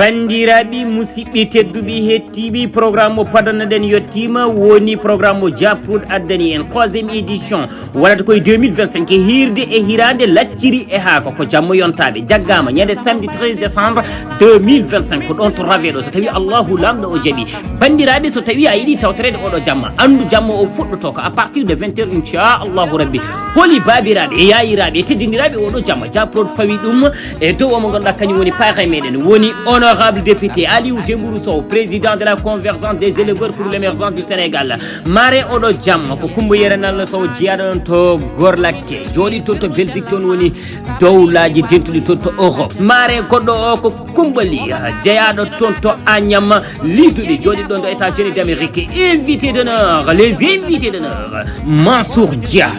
bandiraɓe musidɓe tedduɓe hettiɓe programme o padanaɗen yettima woni programme o japrod addani en 3e édition waɗata koye 2025 e hirde e hirande lacciri e haako ko jamma yontaɓe jaggama ñande samedi 13 décembre 2025 ko ɗon to raweɗo so tawi allahu lamɗo o jaaɓi bandiraɓe so tawi a yiiɗi tawtorede oɗo jamma andu jamma o fuɗɗoto ko à partir de 20 heures inchallahu rabbi holi babiraɓe e yayiraɓe e teddiniraɓe oɗo jamma japrod fawi ɗum e dow omo ganduɗa kañum woni paare meɗen woni honorable député Aliou Dembourou Sow président de la convergence des éleveurs pour l'émergence du Sénégal mare oɗo jamma ko Coumba Yerenal Sow jiyaɗo ɗon to Gorlakke jooɗi toon to Belgique toon woni dowlaji dentuɗi toon to Europe mare goɗɗo o ko Koumbali jeeyaɗo toon to Agnam liduɗi jooɗi ɗon ɗo États-Unis d'Amérique invité d'honneur les invités d'honneur Mansour Dia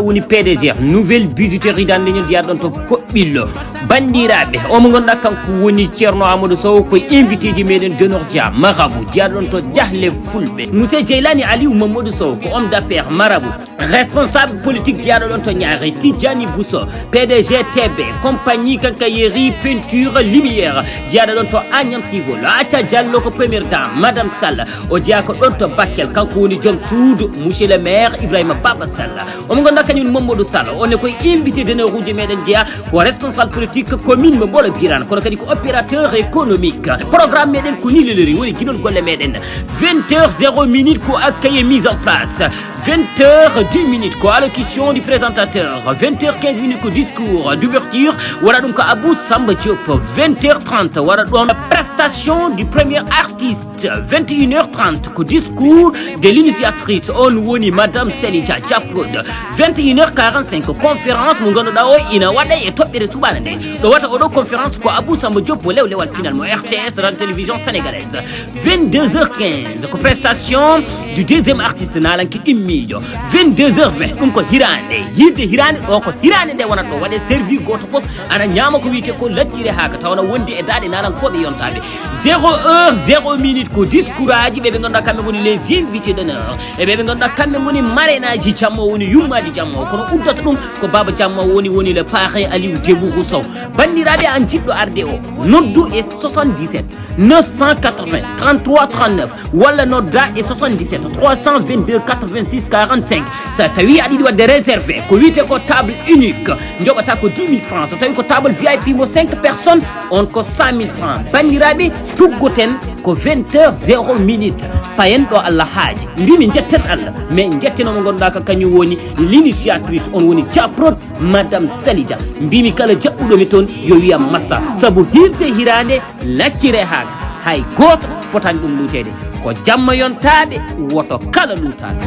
woni PDG nouvelle bijouterie dandeñol jiyaɗo ɗon to Koɓɓillo bandiraɓe omo ganduɗa kanko woni Ceerno Amadou Sow ko invité ji meɗen d'honneur Dia marabout jiyaɗo ɗon to Diahle Fulɓe monsieur Djeylani Aliou Mamadou Sow ko homme d'affaires marabout responsable politique jiyaɗo ɗon to Niary Tidjani Bousso PDG TB compagnie Quincaillerie peinture lumière jiyaɗo ɗon to Agnam Civol Acha Diallo ko première dame madame Sall o jeeya ko ɗon to Bakel kanko woni joom suudu monsieur le maire Ibrahima Baba Sall omo ganduɗa kañum Mamadou Sall on est koye invité d'honneur uji meɗen jeeya ko responsable politique commune mo Mbolo Birane kono kadi ko opérateur économique programme meɗen ko ni leleri woni guiɗol golle meɗen 20h0 ko accueil mise en place 20h10 ko allocution du présentateur 20h15 ko discours d'ouverture waɗa ɗum ko Abou Samba Diop 20h30 waɗa ɗon prestation du premier artiste 21h30 ko discours de l'initiatrice on woni madame Selija Japrod 21h45 conférence mo ganduɗa o ina waɗa e toɓɓere suɓana nde ɗo wata oɗo conférence ko Abou Samba Diop mo lewlewal pinal mo RTS de la télévision sénégalaise 22h15 ko prestation du deuxième artiste nalanki ɗimmijo 22h20 ɗum ko hirande hirande ɗo ko hirande nde wonata ɗo waɗe servir goto foof ana ñama ko wiyete ko laccire haka tawana wondi e daɗe nalankoɓe yontaɓe 0h0 ko discours aji ɓeɓe ganduɗa kamɓe goni les invités d'honneur e ɓeɓe ganduɗa kamɓe goni marrainaji jamma woni yummaji jamma kono uddata ɗum ko baba jamma woni le parrain Aliou Dembourou Sow bandiraɓe an jiɗɗo arde o noddu e 77 980 33 39 walla nodda e 77 322 86 45 sa tawi aɗa yiɗi wadde réservé ko wiyete ko table unique joɓata ko 10 000 francs so tawi ko table VIP mo 5 personnes on ko 100 000 francs bandiraɓe tuggoten ko 20h0 payen ɗo Allah haaji mbimi jetten Allah mais jettenomo ganduɗa ka kañum woni l'initiatrice on woni Japrod madame Salija mbimi kala jaɓɓuɗomi toon yo wiyam massa saabu hirde hirande laccire haaka hay goto fotani ɗum lutede ko jamma yontaɓe woto kala lutaɓe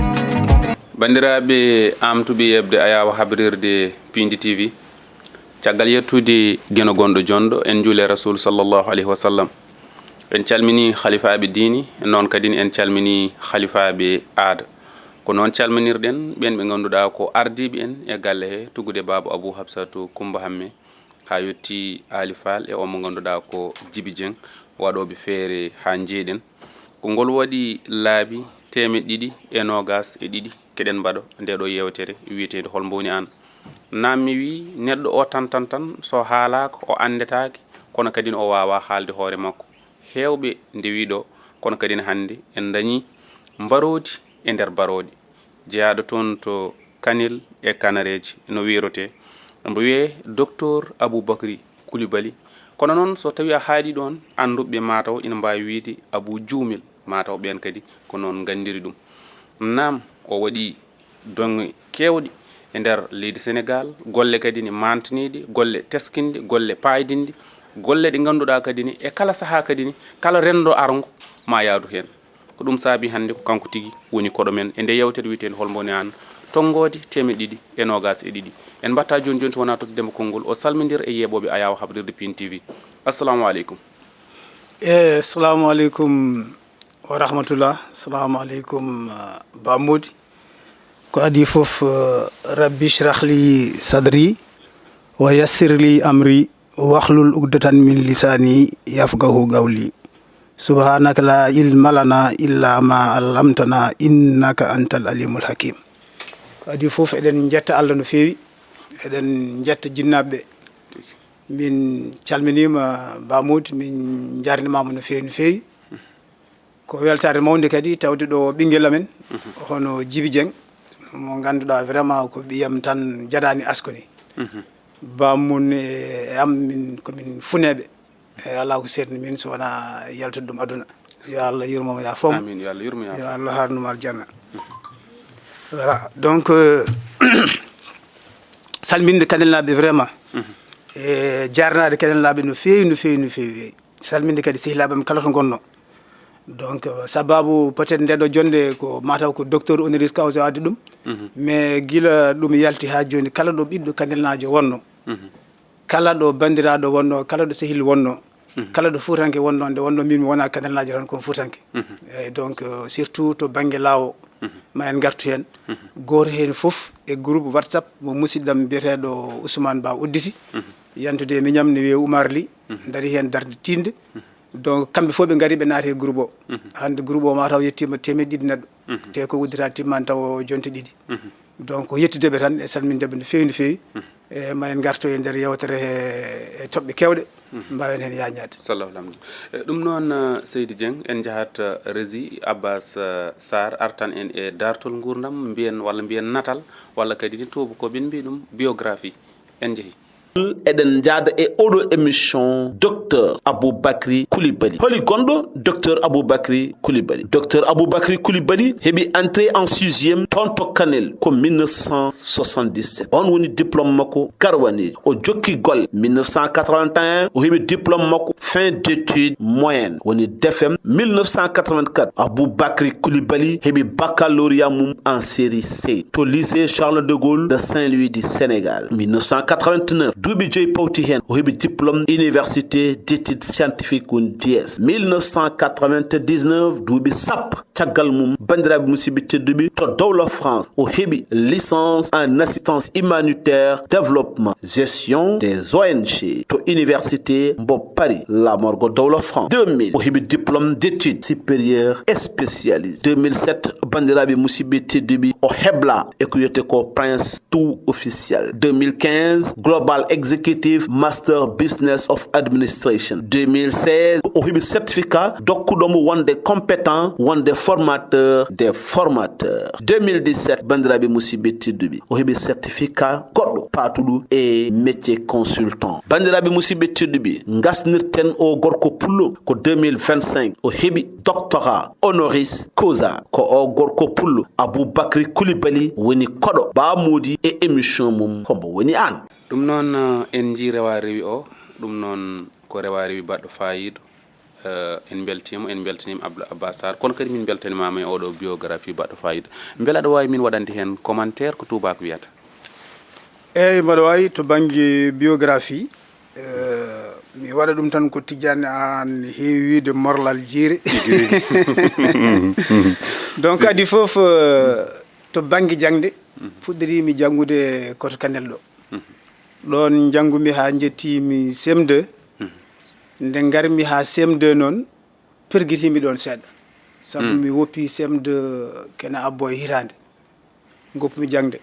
bandiraɓe amtuɓe yebde ayawa habrirde Pindi TV caggal yettude gueno gonɗo jonɗo en juule rasoul sallllahu alayhi wa sallam en calmini khalifaɓe diini noon kadi en calmini khalifaɓe aada ko noon calminirɗen ɓen ɓe ganduɗa ko ardiɓe en e galle he tuggude baba Abou Habsatou Coumba Hamme ha yetti Ali Fall e omo ganduɗa ko Djiby Dieng waɗoɓe feere ha jeeɗen ko ngol waɗi laabi 222 keɗen mbaɗo nde ɗo yewtere wiyetede hol mbowni an nammi wi neɗɗo o tan so haalaka o andetake kono kadi o wawa haalde hoore makko hewɓe ndewiɗo kono kadi hande en dañi mbarodi e nder barodi jeeyaɗo toon to Kanel e Kanareji no wirote mbo wiye docteur Aboubacry Coulibaly kono noon so tawi a haali ɗon anduɓe mataw ina mbawi wiide Abou Djoumil mataw ɓen kadi ko noon gandiri ɗum nam o waɗi donge kewɗe e nder leydi Sénégal golle kadi ni mantanide golle teskinde golle paydinde golle ɗe ganduɗa kadi ni e kala saaha kadi ni kala rendo argo ma yaadu hen ko ɗum saabi hande ko kanko tigui woni koɗo men e nde yewtere wiyeten holmboni an tonggode 222 en mbatta joni so wona tottudema konngol o salmodira e yeɓoɓe ayawa habrirde Pindi TV assalamu aleykum assalamu aleykum wa rahmatullah assalamu aleykum Bamodi ko adi foof rabbi shrah li sadri wa yassir li amri wahlul ugdatan min lisani yafqahu qawli subhanaka la ilma lana illa ma allamtana innaka antal alimul hakim ko adi foof eɗen jetta Allah no fewi eɗen jetta jinnaɓe min calminima Bamoud min jarnimama no feewi ko weltare mawde kadi tawde ɗo ɓinguel amen hono Djiby Dieng mo ganduɗa vraiment ko ɓiyam tan jaɗani askoni bammun e am min komin funeɓe e ala ko serni min so wona yaltude ɗum aduna yo Allah yurmomo ya fom amin yo Allah yurmo ya yo Allah harnuma aljanna voilà donc salminde kanellaɓe vraiment e jarnade kanellaɓe no feewi salminde kadi sehilaɓe kala to gonno donc sababu peut être ndeɗo jonde ko mataw ko docteur honoris causa addi ɗum mais guila ɗum yalti ha joni kala ɗo ɓiɗɗo kanelnajo wonno kala ɗo bandiraɗo wonno kala ɗo sehil wonno kala ɗo fuutanke wonno nde wonno min mi wona kanelnajo tan kon fuutanke eyyi donc surtout to banggue laawo ma en gartu hen goto hen foof e groupe WhatsApp mo musidɗam biyeteɗo Ousmane Ba udditi yantude e miñam ne wiye Oumar Ly daari hen darde tinde donc kamɓe fof ɓe gari ɓe naati e groupe o hande groupe o mataw yettima temedde ɗiɗi neɗɗo te ko uddita timmani taw jonte ɗiɗi donc yettudeɓe tan e salmindeɓe no feewi e ma en garto e nder yewtere e toɓɓe kewɗe mbawen hen yañade sallahu alhamdulillah ɗum noon Seydi Dieng en jahat rési Abbas Sarr artan en e dartol gurdam mbiyen walla mbiyen natal walla kadi ni tuuba ko ɓin mbi ɗum biographie en jeehi eɗen jaada e oɗo émission docteur Aboubacry Coulibaly holi gonɗo docteur Aboubacry Coulibaly heɓi entré en 6e toon to Kanel ko 1977 on woni diplôme makko garwani o jokki golle 1981 o heɓi diplôme makko fin d'études moyenne woni DFM 1984 Aboubacry Coulibaly heɓi baccalauréat mum en série C to lycée Charles de Gaulle de Saint-Louis du Sénégal 1989 duuɓi joyi pawti hen o heɓi diplôme université d'études scientifiques woni DS 1999 duuɓi sappo caggal mum bandiraɓe musidɓe tedduɓe to dowla France o heɓi licence en assistance humanitaire développement gestion des ONG to université mbo Paris Lamorgo dowla France 2000 o heɓi diplôme d'études supérieures et spécialisées 2007 bandiraɓe musidɓe tedduɓe o hebla e ko wiyete ko prince tout officiel 2015 global executive master business of administration 2016 o heɓi certificat dokkuɗomo wonde compétent wonde formateur des formateurs 2017 bandiraɓe musidɓe tedduɓe o heɓi certificat goɗɗo patuɗo e métier consultant bandiraɓe musidɓe tedduɓe gasnirten o gorko pullo ko 2025 o heɓi doctorat honoris causa ko o gorko pullo Aboubacry Coulibaly woni koɗo Bamodi e émission mum hombo woni an ɗum noon en jii rewa rewi o ɗum noon ko rewa rewi baɗɗo fayido en beltima en beltanima Abbas Sarr kono kadi min beltanimama e oɗo biographie baɗɗo fayida beela aɗa wawi min waɗande hen commentaire ko tubako wiyata eyyi mbaɗa wawi to banggue biographie mi waɗa ɗum tan ko tijani an heewi wiide morlal jiire donc adi foof to banggue jangde fuɗɗorimi janggude koto Kanel ɗo ɗon janggumi ha jettimi CM2 nde garmi ha CM2 noon perguitimi ɗon seeɗa saabu mi woppi CM2 kene abbo e hitande goppumi jangde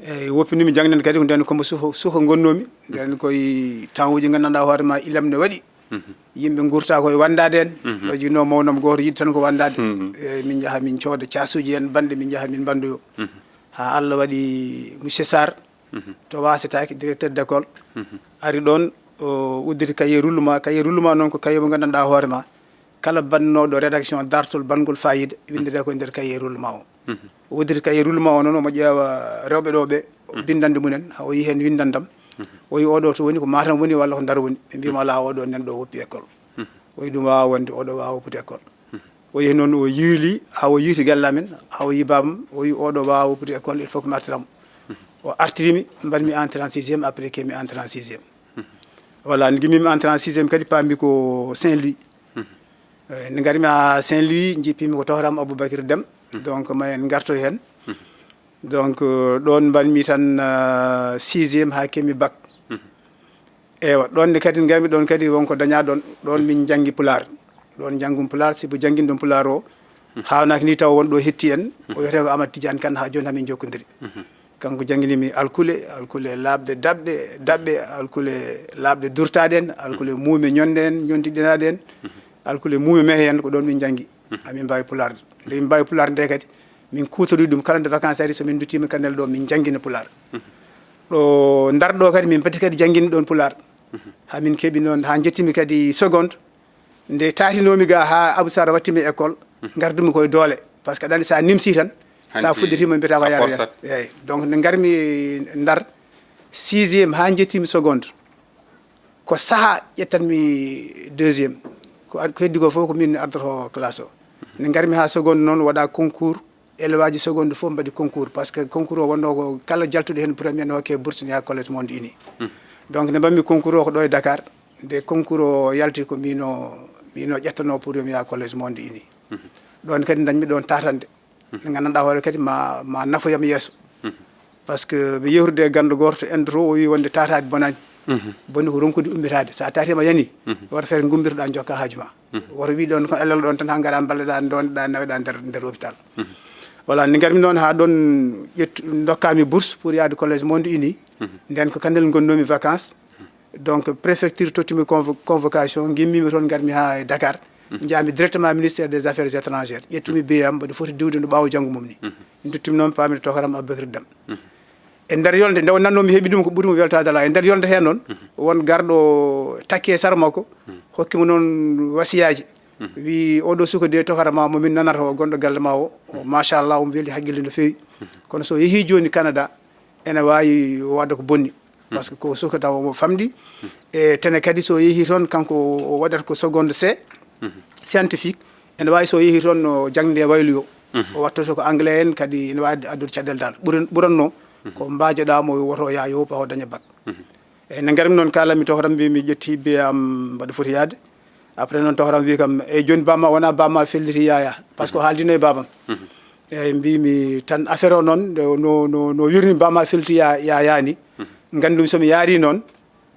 eyyi woppinimi jangde kadi ko nden kombo suuka gonnomi nden koye temps uji gandanɗa hoore ma ilam ne waɗi yimɓe gurta koye wandade en ɗo jino mawnam goto yiɗi tan ko wandade eyyi min jaaha min cooda casuji en bande min jaaha min bandoyo ha Allah waɗi monsieur Sarr to wasataki directeur d' école ari ɗon o udditi cahier roulement noon ko cahier mo gandanɗa hoore ma kala bannoɗo rédaction dartol bangol fayida windete ko nder cahier roulement o udditi cahier roulement o noon omo ƴeewa rewɓe ɗo ɓe bindande munen ha o yi hen windandam o yi oɗo to woni ko Matam woni walla ko Ndar woni ɓe mbima ala oɗo nen ɗo woppi école o yi ɗum wawa wonde oɗo wawa woppude école o yehi noon o yiili ha o yiiti galle amen ha o yi babam o yi oɗo wawa woppude école il faut que mi artiramo o artirimi mbanmi entré en 6e après que mi entré en 6e voilà guimimi entré en 6e kadi pammi ko Saint-Louis nde garmi ha Saint-Louis jippimi ko tohram Aboubacry Deme donc ma en garto hen donc ɗon mbanmi tan 6e ha kemi bac ewa ɗon nde kadi garmi ɗon kadi wonko daña ɗon min janggi pular ɗon janggum pular sibo janggin ɗon pular o hawnaki ni taw wonɗo hetti en o wiyete ko Amadou Tidiane Kane ha joni hamin jokkodiri kanko jangginimi alkule labde dabbe alkule labde durtaden alkule muume ñonden ñontiɗinaden alkule muume mehe hen ko ɗon min jangi amin mbawi pular nde min mbawi pular nde kadi min kutori ɗum kala nde vacances ari so min duttima kanel ɗo min jangguina pular ɗo ndar ɗo kadi min pati kadi jangguini ɗon pular ha min keeɓi noon ha jettimi kadi seconde nde tatinomi ga ha Abou Sara wattimi école gardumi koye doole par ce que aɗa andi sa nimsi tan sa fudditima mbiyata ko yara yeeso eyyi donc nde garmi ndar 6e ha jettimi seconde ko saaha ƴettanmi 2e ko heddi ko fof ko min ardoto classe o nde garmi ha seconde noon waɗa concours élève aji seconde fof mbaɗi concours par ce que concours o wonno ko kala jaltuɗo hen premier ne hokke bourse ni ha collège monde uni donc nde mbanmi concours o ko ɗo e Dakar nde concours o yalti ko mino ƴettano pour mi yaha collège monde uni ɗon kadi dañmi ɗon tatande nde gandanɗa hoore kadi ma nafoyam yeeso par ce que mi yewrude e gando goto endo to o wi wonde tatade bonani bonni ko ronkude ummitade sa tatima yani woto feere gumbitoɗa jokka haaju ma woto wi ɗon ko elal ɗon tan ha gara balleɗa donɗeɗa naweɗa nder hôpital voilà nde garmi noon ha ɗon dokkami bourse pour yaade collège monde uni nden ko kandel gonnomi vacances donc préfecture tottimi convocation gimmimi toon garmi ha e Dakar jaami directement ministère des affaires étrangères ƴettumi beyam mbaɗi foti diwde no ɓaawo janggo mum ni duttimi noon pamide tokaram Aboubacry Dam e nder yolde nde wonnanno mi heeɓi ɗum ko ɓuurimi weltade ala e nder yolde he noon won garɗo takki e sara makko hokkimo noon wasiyaji wi oɗo suka de tokara ma momin nanata o gonɗo galle ma o machallah omo weeli haqqille no fewi kono so yeehi joni Canada ene wawi wadde ko bonni par ce que ko suka taw omo famɗi e tene kadi so yeehi toon kanko o waɗata ko seconde C scientifique ene wawi so yeehi toon no jangde e wayluyo o wattoto ko anglais en kadi ene wawi addude caɗele dal ɓuranno ko mbajoɗamo woto ya yowpa o daña bac eyyi nde garmi noon kalami tokaram mbimi ƴetti biyam mbaɗa foti yaade après noon tokaram wi kam eyyi joni bamma wona bamma felliti yaya par ce que o haaldino e babam eyyi mbimi tan affaire o noon no wirni bamma felliti yani gandumi somi yaari noon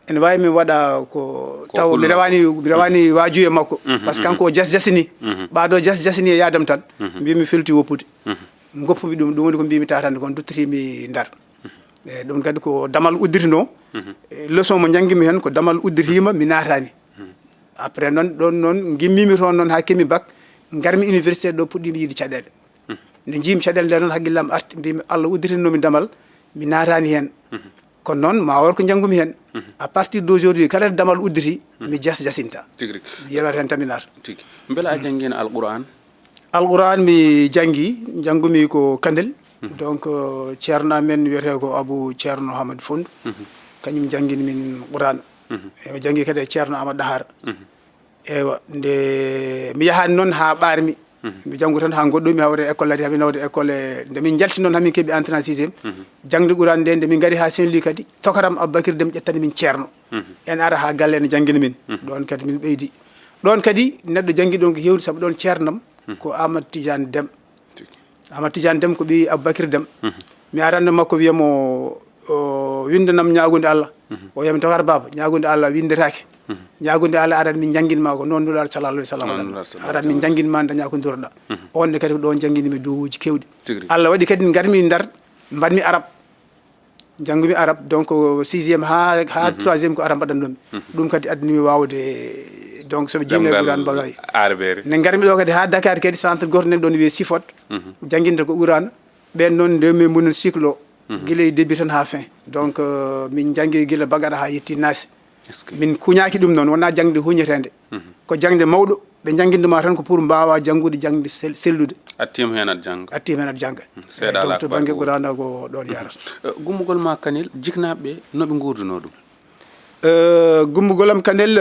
ene wawi min waɗa ko taw mi rewani waaju e makko par ce que kanko o jasjasini ɓaɗo jasjasini e yadam tan mbimi felti woppude goppumi ɗum woni ko mbimi tatande kon duttotimi Ndar eyyi ɗum kadi ko damal uddirino leçon mo jangguimi hen ko damal udditima mi natani après noon ɗon noon gimmimi toon noon ha kemi bac garmi université ɗo puɗɗimi yiide caɗele nde jiimi caɗele nde noon haqqillam arti mbimi Allah udditinnomi damal mi natani hen kono noon ma wor ko janggumi hen à partir d'aujourd'hui kala damal udditi mi jasinta tigui mi yewata hen taminata tigui beela a janggino alquran mi janggumi ko Kandel donc ceerno amen wiyete ko Abou Ceerno Hamad Fondou kañum janggini min Qur'an mi janggi kadi e ceerno Amadou Dahar ewa nde mi yahani noon ha ɓarmi mi janggu tan ha goɗɗomi hawre école lati hamin nawde école nde min jalti noon hamin keeɓi entrée en 6e jangde Qur'an nde nde min gari ha Saint-Louis kadi tokaram Aboubacry Deme ƴettani min ceerno en ara ha galle ne janggini min ɗon kadi min ɓeydi ɗon kadi neɗɗo janggi ɗon ko hewdi saabu ɗon ceernam ko Amadou Tidiane Deme ko ɓi Aboubacry Deme mi aranno makko wiyamo windanam ñagude Allah o yami tokar baba ñagude Allah windetake ñagude Allah aran min jangguinma ko noon nulaɗo sallallahu alaihi wasallam aran min jangguinma daña ko durɗa onne kadi ko ɗon jangguinimi duuji kewɗi Allah waɗi kadi garmi Ndar mbanmi arab janggumi arab donc 6e ha 3e ko arab mbaɗannomi ɗum kadi addinimi wawde donc somi jimne Qur'an mbaɗoy nde garmi ɗo kadi ha Dakar kadi centre goto nen ɗon wiye Sifot janguinde ko Qur'an ɓen noon nde min munen cycle o guila début tan ha fin donc min janggi guila Bagara ha yetti Nassi min kuñaki ɗum noon wona jangde huñetede ko jangde mawɗo ɓe janguindema tan ko pour mbawa janggude jangde sellude attima hen aɗa jangga donc to banggue Qur'an ko ɗon yarata gummugol ma Kanel jiknaɓeɓe noɓe gurduno ɗum gummugolam Kanel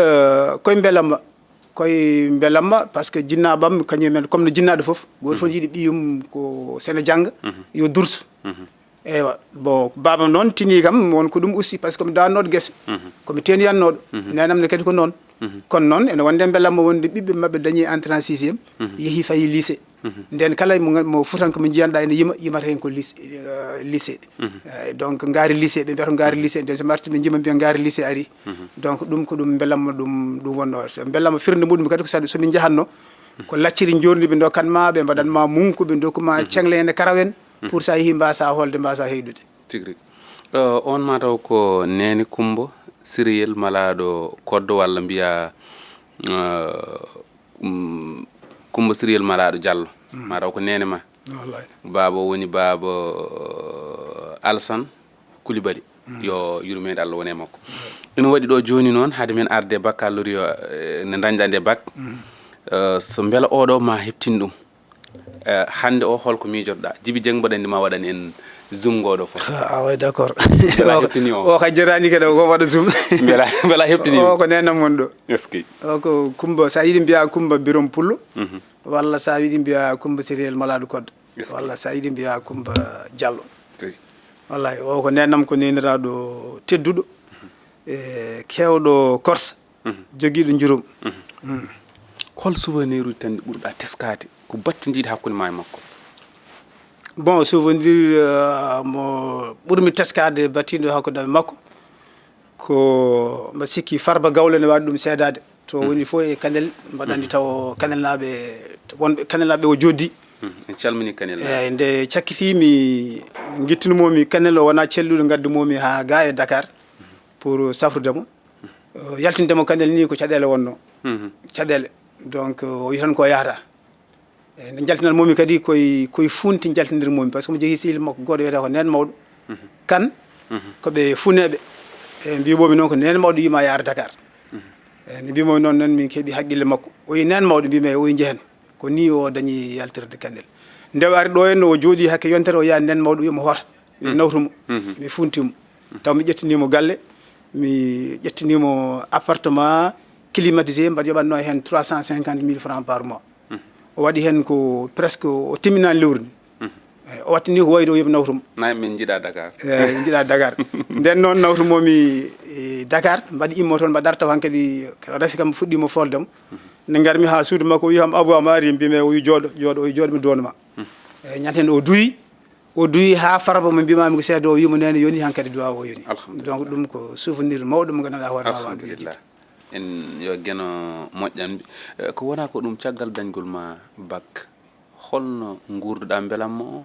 koye beelamma par ce que jinnabam kañumen comme no jinnaɗo foof goto fof yiiɗi ɓiyum ko sene jangga yo dursu eywa bon babam noon tini kam wonko ɗum aussi par ce que mi dannoɗo guese komi teniyannoɗo nenamne kadi ko noon kono noon ene wonde beelamma wonde ɓiɓɓe mabɓe dañi entrée en 6e yeehi fayi lycée nden kala mo futanko mo jiyanɗa ene yimata hen ko lycée donc gaari lycée ɓe mbiyata gaari lycée nden so marti ɓe jima mbiya gaari lycée ari donc ɗum ko ɗum beelamma ɗum wonno beelamma firnde muɗum kadi ko somin jahanno ko lacciri jordi ɓe dokkanma ɓe mbaɗanma munko ɓe dokkuma cengle ene karawen pour sa yeehi mbasa holde mbasa heydude tigri on mataw ko neni kumbo siriyel malado koddo walla mbiya kumbo siriyel malado jallo mataw ko nene ma wallahi baba woni baba Alsan Kulibali yo yurmede Allah wone makko ina wadi do joni non hade men arde baccalauréat ne dañdande bac so bela odo ma heptin dum hande o holko mijorda Djiby Dieng badandi ma wadani en zoom godo fo ouais d'accord bela heptini o ka jerani kede ko wada zoom bela heptini o ko nenam mon do eski o ko kumba sa yidi biya kumba birom pullo walla sa yidi biya kumba seriel maladu kod walla sa yidi biya kumba Diallo wallahi o ko nenam ko neniraado teddudo kewdo Corse jogiido njurum hol souvenir tan burda teskade ko battindide hakkunde ma makko bon souvenir mo burmi teskade battindo hakkunde makko ko mba sikki Farba Gawle ne wadi dum sedade to woni fo e kanel mbadandi taw kanelnabe wonbe kanelnabe o joddi en calmini kanel nde cakkitimi gittunomomi kanel o wona celludo gaddumomi ha ga e Dakar pour safrudemo yaltindemo kanel ni ko cadele wonno cadele donc o yitan ko yahata nde jaltinal momi kadi koy funti jaltindir momi parce que mo jogi sil makko godo wiyata ko nen mawdo kan ko be funebe e mbibomi non ko nen mawdo yima yaara Dakar ne mbimomi non nan min kebi haqqille makko o yi nen mawdo mbimi o yi jehen ko ni o dañi yaltirde kanel nde ari do en o jodi hakke yontere o ya nen mawdo yimo horta mi nawtumo mi funtimo taw mi ƴettinimo galle mi ƴettinimo appartement climatisé mbaɗi yoɓatno hen 350 000 francs par mois o waɗi hen ko presque o timminani lewru o wattini ko wayde o yoɓi nawtumo nay min jiɗa Dakar jiɗa Dakar nden noon nawtumomi Dakar mbaɗi immo toon mbaɗa taw han kadi rafi kam fuɗɗimo foldemo nde garmi ha suudu makko o wi ham Abou amari mbimi o wi jooɗo o jooɗo mi donuma ñanten o duyi ha Farba mo mbimami ko seedo o wimo nene yoni han kadi duwa o yoni donc ɗum ko souvenir mawɗo mo ganduɗa hoore ma alhamdulillah en yo geno moƴƴan ko wona ko ɗum caggal dañgol ma bac holno gurduɗa belammo o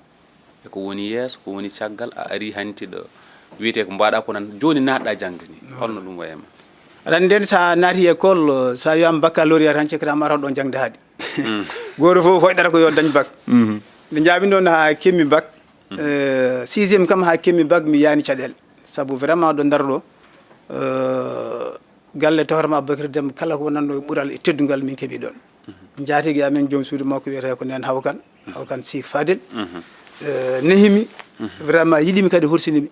e ko woni yeeso ko woni caggal a ari hanti ɗo wiyete ko mbaɗa ko nan joni natɗa jangde ni holno ɗum wayama aɗa nden sa naati école sa wiyama baccalauréat tan cekkatama araw ɗon jangde haaɗi goto fof hoyɗata ko yo dañ bac nde jaabi noon ha kemmi bac 6e kam ha kemmi bac mi yani caɗele saabu vraiment ɗo ndar ɗo galle tohorma Aboubacry Déme kala ko wonanno e ɓuural e teddugal min keeɓi ɗon jaatigui amen joom suudu makko wiyete ko nen hawkan Sy Fadel nehimi vraiment yiɗimi kadi horsinimi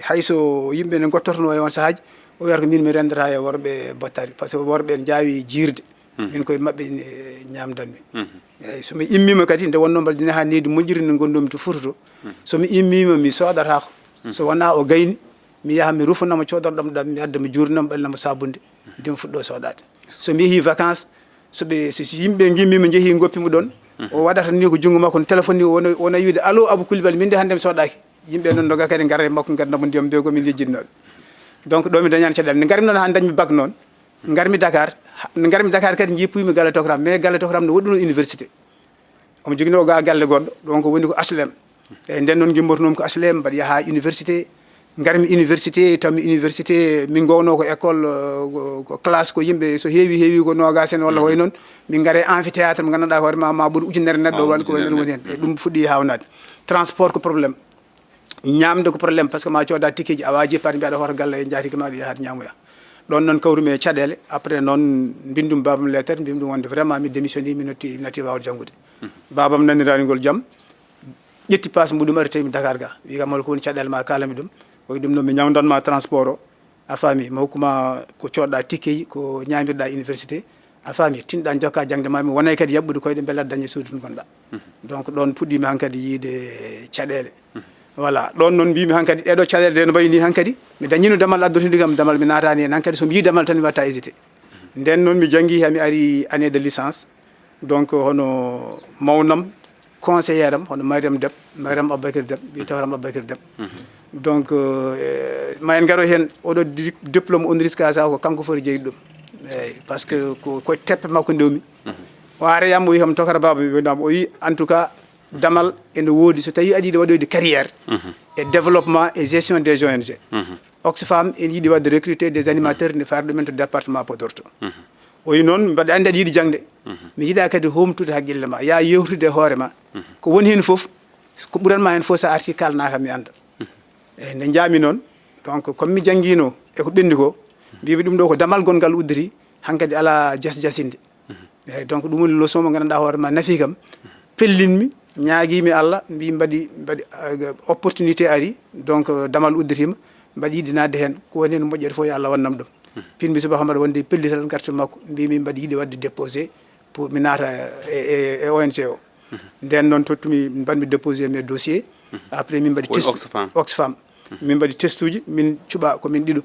hayso yimɓe ne gottorno e on sahaji o wiyata ko min mi rendata e worɓe bottari par ce que worɓe ne jaawi jirde min koye mabɓe ñamdanmi eyyi somi immima kadi nde wonno mbaɗa dina ha neydi moƴƴiri nde gonɗomi to Fouta to somi immima mi sodatako so wona o gayni mi yaha mi rufanamo codoɗoɗam ɗam mi adda mi jurnamo ɓelnamo sabunde ndemi fuɗɗo sodade somi yeehi vacances so yimɓe gimmima jeehi goppimo ɗon o waɗata ni ko jungo makko no téléphone ni wona wiide allo Abou Coulibaly min de hande mi soɗaki yimɓe noon doga kadi gara e makko gadnamo ndiyam mbiya komin lijjinnoɓe donc ɗo mi dañani caɗele nde garmi noon ha dañmi bac noon garmi Dakar kadi jippuyimi galle tokoram mais galle tokoram no woɗɗuno université omo jogui o ga galle goɗɗo donc woni ko HLM eyyi nden noon guimmotonomi ko HLM mbaɗa yaha université garmi université tawmi université min gowno ko école ko classe ko yimɓe so heewi ko nogas en walla hoy noon min gaare amphithéâtre mo ganduɗa hoore ma ɓuuri ujunere neɗɗo walla ko woni hen e ɗum fuɗɗi hawnade transport ko probléme ñamde ko probléme par ce que ma cooda ticket ji a waji par mbiyaɗa hoto galle e jaatigui maɗa yahat ñamoya ɗon noon kawrumi e caɗele après noon bindum babam lettre mbimi ɗum wonde vraiment mi démissionni mi natti wawde janggude babam naniranigol jaam ƴetti passe muɗum ari tawimi Dakar ga wi kam holko woni caɗele ma kalami ɗum o wi ɗum noon mi ñawdanma transport o a faami mi hokkuma ko coɗɗa ticket ji ko ñamirɗa université a faami tinɗa jokka jangde ma mi wonay kadi yabɓude koyɗe beela dañe suudu gonɗa donc ɗon puɗɗimi hankkadi yiide caɗele voilà ɗon noon mbimi hankkadi ɗeɗo caɗele de no mbayni hankkadi mi dañino damal addotidi kam damal mi natani hen hankkadi somi yi damal tan mi watta hésité nden noon mi janggi ha mi ari année de licence donc hono mawnam conseillére am hono Mariam Aboubacry Déme wi tawram Aboubacry Déme donc ma en garo hen oɗo diplôme honoris causa ko kanko foti jeydi ɗum eyyi par ce que ko teppe makko ndewmi o ari yam o wi kam tokara baba wonama o wi en tout cas damal ene woodi so tawi aɗa yiɗi waɗoyde carrière et développement et gestion des ONG Oxfam ene yiɗi wadde recruter des animateurs ne faara ɗumen to département Podor to o wi noon mbaɗa andi aɗa yiɗi jangde mi yiɗa kadi homtude haqqille ma ya yewtude hoore ma ko woni hen fof ko ɓuranma hen fof sa arti kalnaka mi anda eyyi nde jaami noon donc comme mi jangguino e ko ɓendi ko mbimi ɗum ɗo ko damal gongal udditi hankkadi ala jasjasinde eyyi donc ɗum woni leçon mo gandanɗa hoore ma naafi kam pellinmi ñaaguimi Allah mbi mbaɗi opportunité ari donc damal udditima mbaɗi yiɗi nadde hen ko woni hen moƴƴere fof yo Allah wannam ɗum pinmi subaka mbaɗa wonde pellital gartu makko mbimi mbaɗi yiɗi wadde déposé pour mi naata e ONG o nden noon tottumi mbanmi déposé mes dossiers après min mbaɗi Oxfam min mbaɗi test uji min cuɓa komin ɗiɗo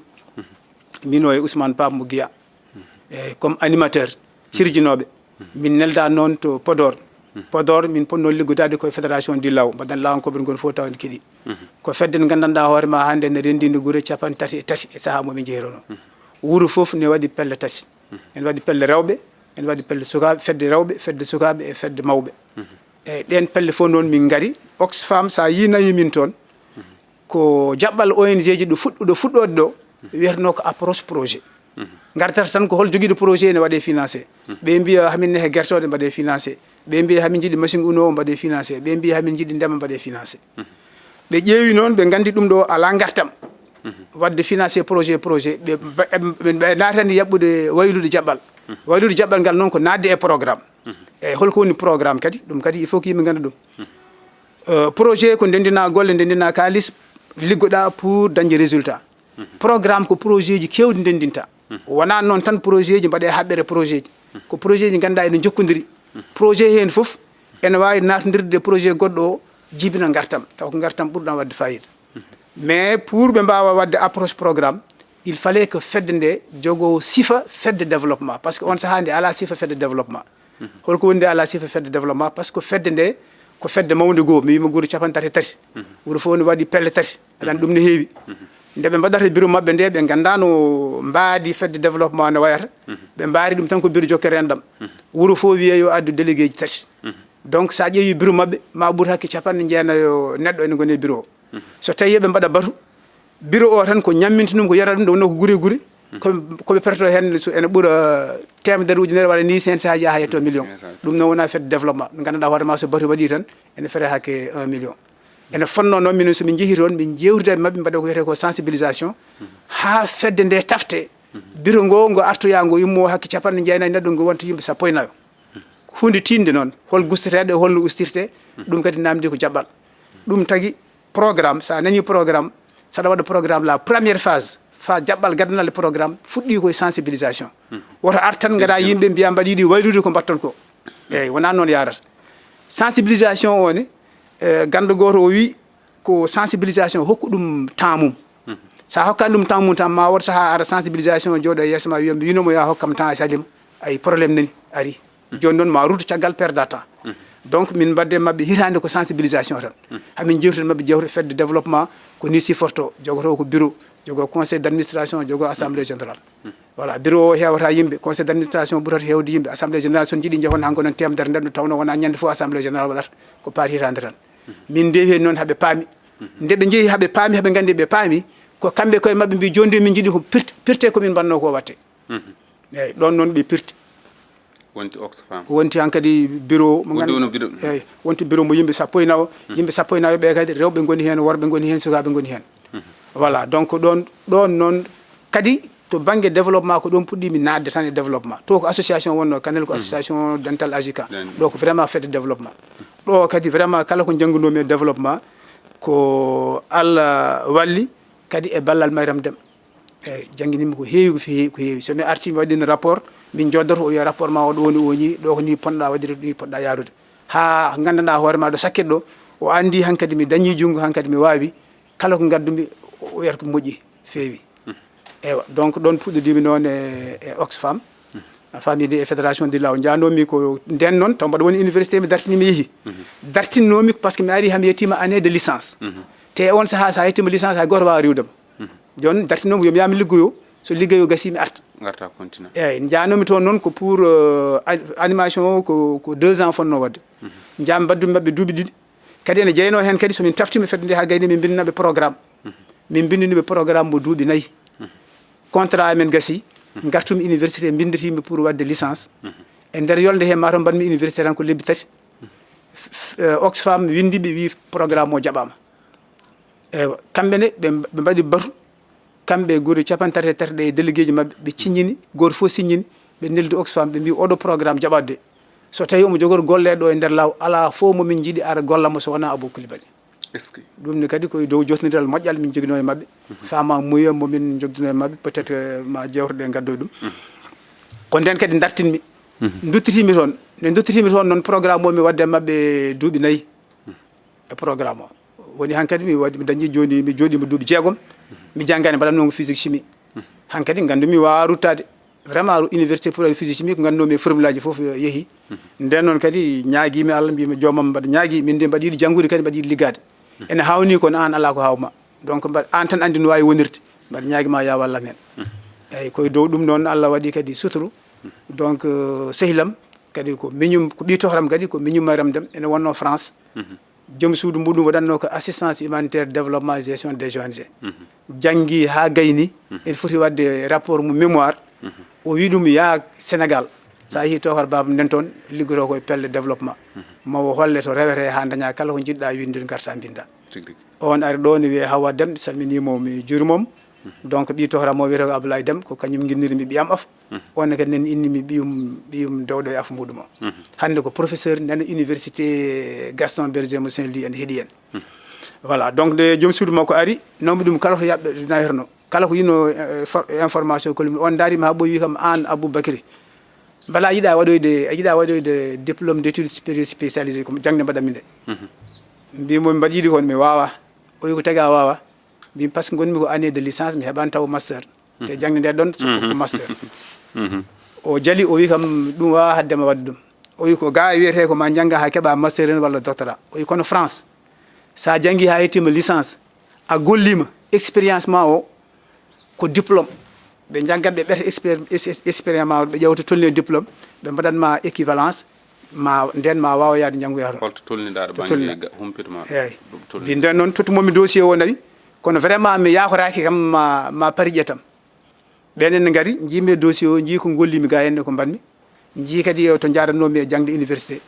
mino e Ousmane Pam mo Guiya eyyi comme animateur hirjinoɓe min nelda noon to Podor min ponno liggodade koye fédération du law mbaɗen lawankoɓe gon fof tawde keeɗi ko fedde nde gandanɗa hoore ma hande ne rendinde guure 33 e saaha momin jeerono wuuro foof ne waɗi pelle tati ene waɗi pelle rewɓe ene waɗi pelle sukaɓe fedde sukaɓe e fedde mawɓe eyyi ɗen pelle fof noon min gaari Oxfam sa yinayi min toon ko jaɓɓal ONG ji ɗo fuɗɗode ɗo wiyatano ko approche projet gartata tan ko hol joguiɗo projet ne waɗe financé ɓe mbiya hamin nehe guertode mbaɗe financé ɓe mbiya hamin jiiɗi machine unowo mbaɗe financé ɓe mbiya hamin jiiɗi ndema mbaɗe financé ɓe ƴeewi noon ɓe gandi ɗum ɗo ala gartam wadde financé projet ɓe natani yaɓɓude waylude jaɓɓal ngal noon ko nadde e programme eyyi holko woni programme kadi ɗum kadi il faut ko yimɓe ganda ɗum projet ko ndendina golle ndendina kalis liggoɗa pour dañde résultat programme ko projet ji kewɗi ndendinta wona noon tan projet ji mbaɗe haɓɓere projet ji ko projet ji ganduɗa ene jokkodiri projet hen foof ene wawi natnodirde projet goɗɗo o jibina gartam taw ko gartam ɓurɗam wadde fayida mais pour ɓe mbawa wadde approche programme il fallait que fedde nde jogo sifa fedde développement par ce que on saaha nde ala sifa fedde développement holko woni nde ala sifa fedde développement par ce que fedde nde ko fedde mawde goo mi wima guure 33 wuuro fof ne waɗi pelle tati aɗan ɗum ne heewi nde ɓe mbaɗata bureau mabɓe nde ɓe gandano mbaadi fedde développement ne wayata ɓe mbaari ɗum tan ko bureau jokkere enɗam wuuro fof wiye yo addu délégué ji tati donc sa ƴeewi bureau mabɓe ma ɓuuri hakke 90 neɗɗo ene gone bureau o so tawi ɓe mbaɗa batu bureau o tan ko ñamminta ɗum ko yarata ɗum nde wonno ko guure koɓe perto hen ene ɓuura temedere ujunere waɗa ni 500 ha yetto million ɗum noon wona fedde développement ɗum gandanɗa hoore ma so batu waɗi tan ene feere hakke 1 million ene fonno noon minen somin jeehi toon min jewtida mabɓe mbaɗa ko wiyete ko sensibilisation ha fedde nde tafte bureau ngo artoya ngo yummo hakke 90 neɗɗo ngo wonta yimɓe 19 hunde tinde noon hol gusteteɗo holno ustirte ɗum kadi namdi ko jaɓɓal ɗum tagui programme sa nani programme saɗa waɗa programme la première phase jaɓɓal gadanal programme fuɗɗi koye sensibilisation woto artan gaɗa yimɓe mbiya mbaɗa yiiɗi waylude ko mbatton ko eyyi wona noon yarata sensibilisation o ne ganda goto o wi ko sensibilisation hokku ɗum temps mum sa hokkani ɗum temps mum tan ma wot saaha ara sensibilisation jooɗo e yeeso ma wiya winomo ya hokkam temps salima ay probléme nani ari joni noon ma ruuto caggal perda temps donc min mbadde mabɓe hitande ko sensibilisation tan hamin jewtata mabɓe jewte fedde développement ko ni siforto jogoto ko bureau jogo conseil d' administration jogo assemblée générale voilà bureau o hewata yimɓe conseil d' administration ɓurata hewde yimɓe assemblée générale son jiiɗi jehon hanko noon temedere nder tawno wona ñande fof assemblée générale waɗata ko paati hitande tan min ndewi hen noon haaɓe paami nde ɓe jeehi haaɓe paami haaɓe gandi ɓe paami ko kamɓe koye mabɓe mbi joni min jiiɗi ko pirte komin mbanno ko watte eyyi ɗon noon ɓe pirti wonti Oxfam wonti hankadi bureau mo eyyi wonti bureau mo yimɓe sappo e nawa yimɓe sappo e nawa ɓe kadi rewɓe goni hen worɓe goni hen sukaɓe goni hen voilà donc ɗon noon kadi to banggue développement ko ɗon puɗɗimi nadde tan e développement to ko association wonno kanel ko association dental agica ɗo ko vraiment fedde développement ɗo kadi vraiment kala ko janggunomi e développement ko Allah walli kadi e ballal Mayram Déme eyyi jangguinimi ko heewi ko heewi somi arti mi waɗino rapport min joddoto o wiya rapport ma o ɗo woni oñi ɗo ko ni ponɗa waɗire ɗo ni poɗɗa yarude ha gandanɗa hoore ma ɗo sakket ɗo o andi hankkadi mi dañi junggo hankkadi mi wawi kala ko gaddumi o wiyata ko moƴƴi feewi eywa donc ɗon puɗɗodimi noon e Oxfam a famide e fédération du law janomi ko nden noon taw mbaɗa woni université mi dartini mi yeehi dartinnomi par ce que mi ari hami yettima année de licence te on saaha sa yettima licence hay goto wawa riwdema joni dartinnomi yomi yami liggoyo so liggoyo gasi mi arta garta continue eyyi janomi toon noon ko pour animation ko 2 ans fonno wadde jam mbaddumi mabɓe duuɓi ɗiɗi kadi ene jeyno hen kadi somin taftima fedde nde ha gayni min bindinaɓe programme min bindiniɓe programme mo duuɓi 4 contrat amen gasi gartumi université bindetimi pour wadde licence e nder yolde he mataw mbanmi université tan ko lebbi 3 Oxfam windiɓe wi programme o jaɓama eywa kamɓene ɓe mbaɗi batu kamɓe guuri 33 ɗe délégué ji mabɓe ɓe ciññini goto fof signini ɓe neldi Oxfam ɓe mbi oɗo programme jaɓade so tawi omo jogori golleɗo e nder law ala fof momin jiiɗi ara gollamo so wona Abou Coulibaly ɗum ni kadi koye dow jotnodiral moƴƴal min joguino e mabɓe fama muya momin jogduno e mabɓe peut être ma jewtoɗe gaddoy ɗum ko nden kadi dartinmi duttitimi toon nde duttitimi toon noon programme o mi wadde mabɓe duuɓi 4 e programme o woni hankkadi mi dañi joni mi jooɗima duuɓi 6 mi janggani mbaɗatnongo physique chimie hankkadi gandumi wawa ruttade vraiment université pour physique chimie ko gandunomi e formule aji foof yeehi nden noon kadi ñaaguimi Allah mbima jomam mbaɗa ñaagui min de mbaɗa yiɗi janggude kadi mbaɗa yiɗi liggade ene hawni kono an ala ko hawma donc an tan andi no wawi wonirde mbaɗa ñaaguima ya wallam hen eyyi koye dow ɗum noon Allah waɗi kadi suturu donc sehilam kadi ko miñum ko ɓi tohram kadi ko miñum Mariame Déme ene wonno France joom suudu muɗum waɗatno ko assistance humanitaire développement et gestion des ONG janggui ha gayni ene foti wadde rapport mo mémoire o wi ɗum ya Sénégal sa yeehi tokar baba nden toon liggoto koye pelle développement mawo holle to rewete ha daña kala ko jiɗɗa winde garta binda on ari ɗo ne wiye Hawa Déme salminimo mi juurmom donc ɓi tohram o wiyete ko Abdoulaye Déme ko kañum guinnirimi ɓiyam af onne kadi nen innimi ɓiyum dewɗo e af muɗum o hande ko professeur nana université Gaston Berger mo Saint-Louis en heeɗi en voilà donc de joom suudu makko ari nawmi ɗum kala to yaɓɓe nayirno kala ko yino information kolumi on darima ha ɓoyi wi kam an Aboubacry bala a yiiɗa waɗoyde diplôme d' étude supérieur spécialisé ko jangde mbaɗanmi nde mbimo mbaɗa yiɗi kon mi wawa o wi ko tagi a wawa mbimi par ce que gonmi ko année de licence mi heɓani taw master te jangde nde ɗon ko master o jaali o wi kam ɗum wawa haddema wadde ɗum o wi ko ga wiyete ko ma jangga ha keeɓa master en walla doctorat o wi kono France sa janggui ha yettima licence a gollima expérience ma o ko diplôme ɓe jaggat ɓe ɓeta expérience ma ɓe ƴewta tolni diplôme ɓe mbaɗatma équivalence ma nden ma wawa yaade janggoya toon holto tolniɗaɗo banggue humpito ma eyyi mbi nden noon tottumomi dossier o nawi kono vraiment mi yakoraki kam ma pari ƴettam ɓenen ne gari jiimi dossier o jii ko gollimi ga henne ko mbanmi jii kadi to jarannomi e jangde université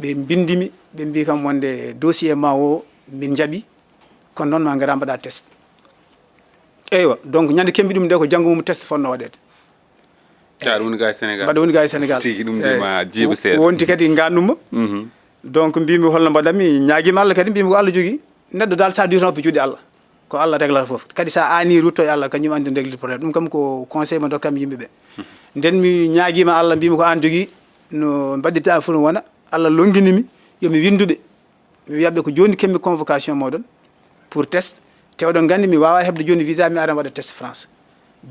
ɓe bindimi ɓe mbi kam wonde dossier ma o min jaaɓi kono noon ma gara mbaɗa test eywa donc ñande kembi ɗum nde ko janggo mum test fonno waɗede caɗa woni ga e Sénégal mbaɗa woni ga e Sénégal tigi ɗum ndema jiiba seeɗa wonti kadi gannuma donc mbimi holno mbaɗatmi ñaaguima Allah kadi mbimi ko Allah jogui neɗɗo dal sa dirnoɓe juuɗe Allah ko Allah réglata foof kadi sa ani rutto e Allah kañum andi réglide probléme ɗum kam ko conseil mo dokkami yimɓeɓe nden mi ñaaguima Allah mbimi ko an jogui no mbaɗirta fof no wona Allah longguinimi yomi winduɓe mi wiyaɓe ko joni kemmi convocation moɗon pour test te oɗon gandi mi wawa hebde joni visa mi ara waɗa test France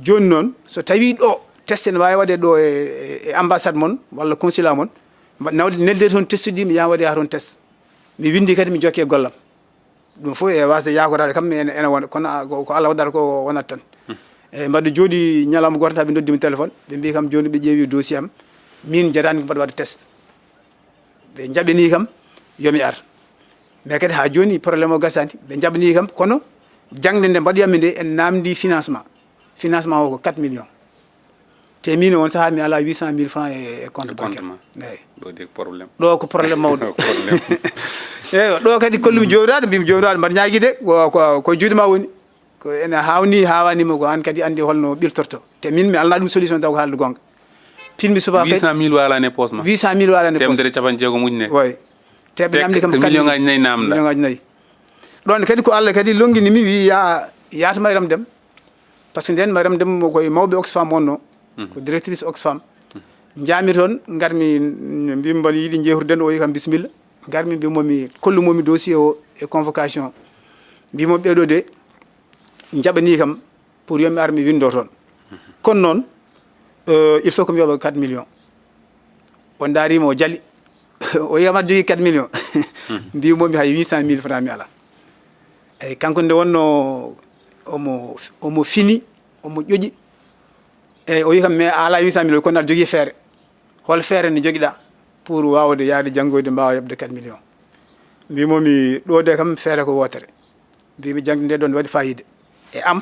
joni noon so tawi ɗo test ne wawi waɗe ɗo e ambassade moon walla consulat moon nelde toon test uji mi yaha waɗe ha toon test mi windi kadi mi jokke gollam ɗum fof e wasde yakorade kam ene wona kono ko Allah waɗata ko wonat tan e mbaɗo jooɗi ñalawma goto ɓe noddimi téléphone ɓe mbi kam joni ɓe ƴeewi dossier am min jarani ko mbaɗa waɗa test ɓe jaɓini kam yomi ar mais kadi ha joni probléme o gasani ɓe jaɓni kam kono jangde nde mbaɗoyammi nde en namdi financement o ko 4 millions te min on saaha mi ala 800 000 francs e compte bancaire eyyi ɗo ko probléme mawɗo eyyi ɗo kadi kollumi jomiraɗo mbimi jomiraɗo mbaɗa ñaguide ko juuɗe ma woni ko ene hawanima ko an kadi andi holno ɓirtorto te min mi alna ɗum solution taw ko haalde gonga pinmi suba 800 000 walane poste ma 800 000 walane temedere capan jeegom ujune oui te ɓe namdi kam million ngaji nayyi namda million ngaji nayyi ɗon kadi ko Allah kadi longguinimi wi yaata Mariame Déme par ce que nden Mariame Déme koye mawɓe Oxfam wonno ko directrice Oxfam jaami toon garmi mbimi mbaɗa yiiɗi jehurde o wi kam bisimilla garmi mbimomi kollumomi dossier o e convocation mbimomi ɓeɗo de jaɓani kam pour yomi ar mi windo toon kono noon il faut ko mi yoɓa 4 millions on darima o jaali o wiyama aɗa jogui 4 millions mbimomi hay 800 000 francs mi ala eyyi kanko nde wonno omo fini omo ƴoƴi eyyi o wi kam mais a ala 800 000 kono aɗa jogui feere hol feere ne joguiɗa pour wawde yaade janggoyde mbawa hebde 4 millions mbimomi ɗo de kam feere ko wotere mbimi jangde nde ɗon ne waɗi fayide e am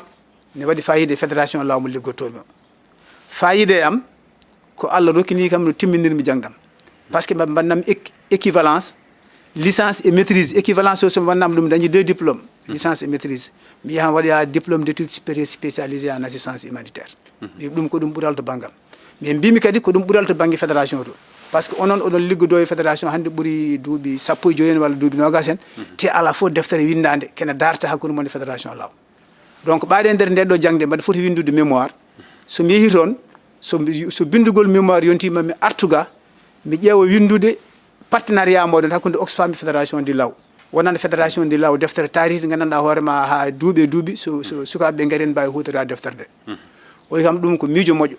ne waɗi fayide fédération lawmu liggotomi o fayide e am ko Allah rokkini kam no timminirmi jangdam par ce que ɓe mbannam équivalence licence et maîtrise équivalence o somi wannama ɗum dañi 2 diplômes licence et maîtrise mi yahan waɗoya diplôme d'études supérieures spécialisé en assistance humanitaire mbi ɗum ko ɗum ɓural to banggam mais mbimi kadi ko ɗum ɓural to banggue fédération to par ce que onon oɗon liggodo e fédération hannde ɓuuri duuɓi 15 walla duuɓi 20 en te ala fof deftere windade kene darta hakkude mon e fédération law donc ɓaade nder nde ɗo jangde mbaɗa foti windude mémoire somi yeehi toon so bindugol mémoire yontima mi artuga mi ƴeewa windude partenariat moɗon hakkude Oxfam e fédération ndi law wonande fédération ndi law deftere tarihi gandanɗa hoorema ha duuɓi e duuɓi so sukaɓeɓe gaari en mbawi hutorade deftere nde o wi kam ɗum ko miijo moƴƴo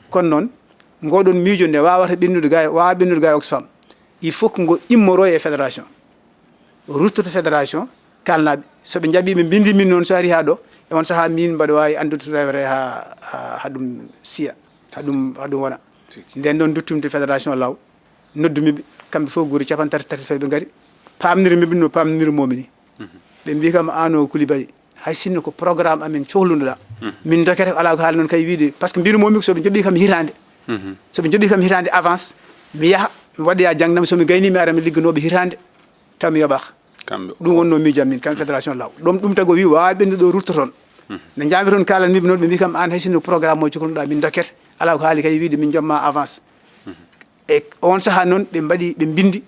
kono noon ngoɗon miijo nde wawata ɓennude ga e Oxfam il faut que ngo immoro e fédération ruttoto fédération kalnaɓe soɓe jaaɓi ɓe bindi min noon so ari ha ɗo e on saaha min mbaɗa wawi andude rewre ha ɗum siya ha ɗum wona nden ɗon duttumde fédération law noddumiɓe kamɓe fof guuri 33 ɓe gaari pamnirmiɓe no pamnirmomi ni ɓe mbi kam ano Coulibaly hay sinno ko programme amen cohlunoɗa min dokete ko ala ko haali noon kay wiide par ce que mbinomomi ko soɓe jooɓi kam hitande soɓe jooɓi kam hitande avance mi yaha mi waɗoya jangdam somi gaynimi ara mi ligganoɓe hitande taw mi yoɓaka ɗum wonno miijam min kam fédération law ɗum tago wi wawi ɓendu ɗo rutto toon nde jami toon kalanmiɓe noon ɓe mbi kam an hay sinno programme o cohlunoɗa min dokkete ala ko haali kay wiide min jomma avance e on saaha noon ɓe mbaɗi ɓe bindi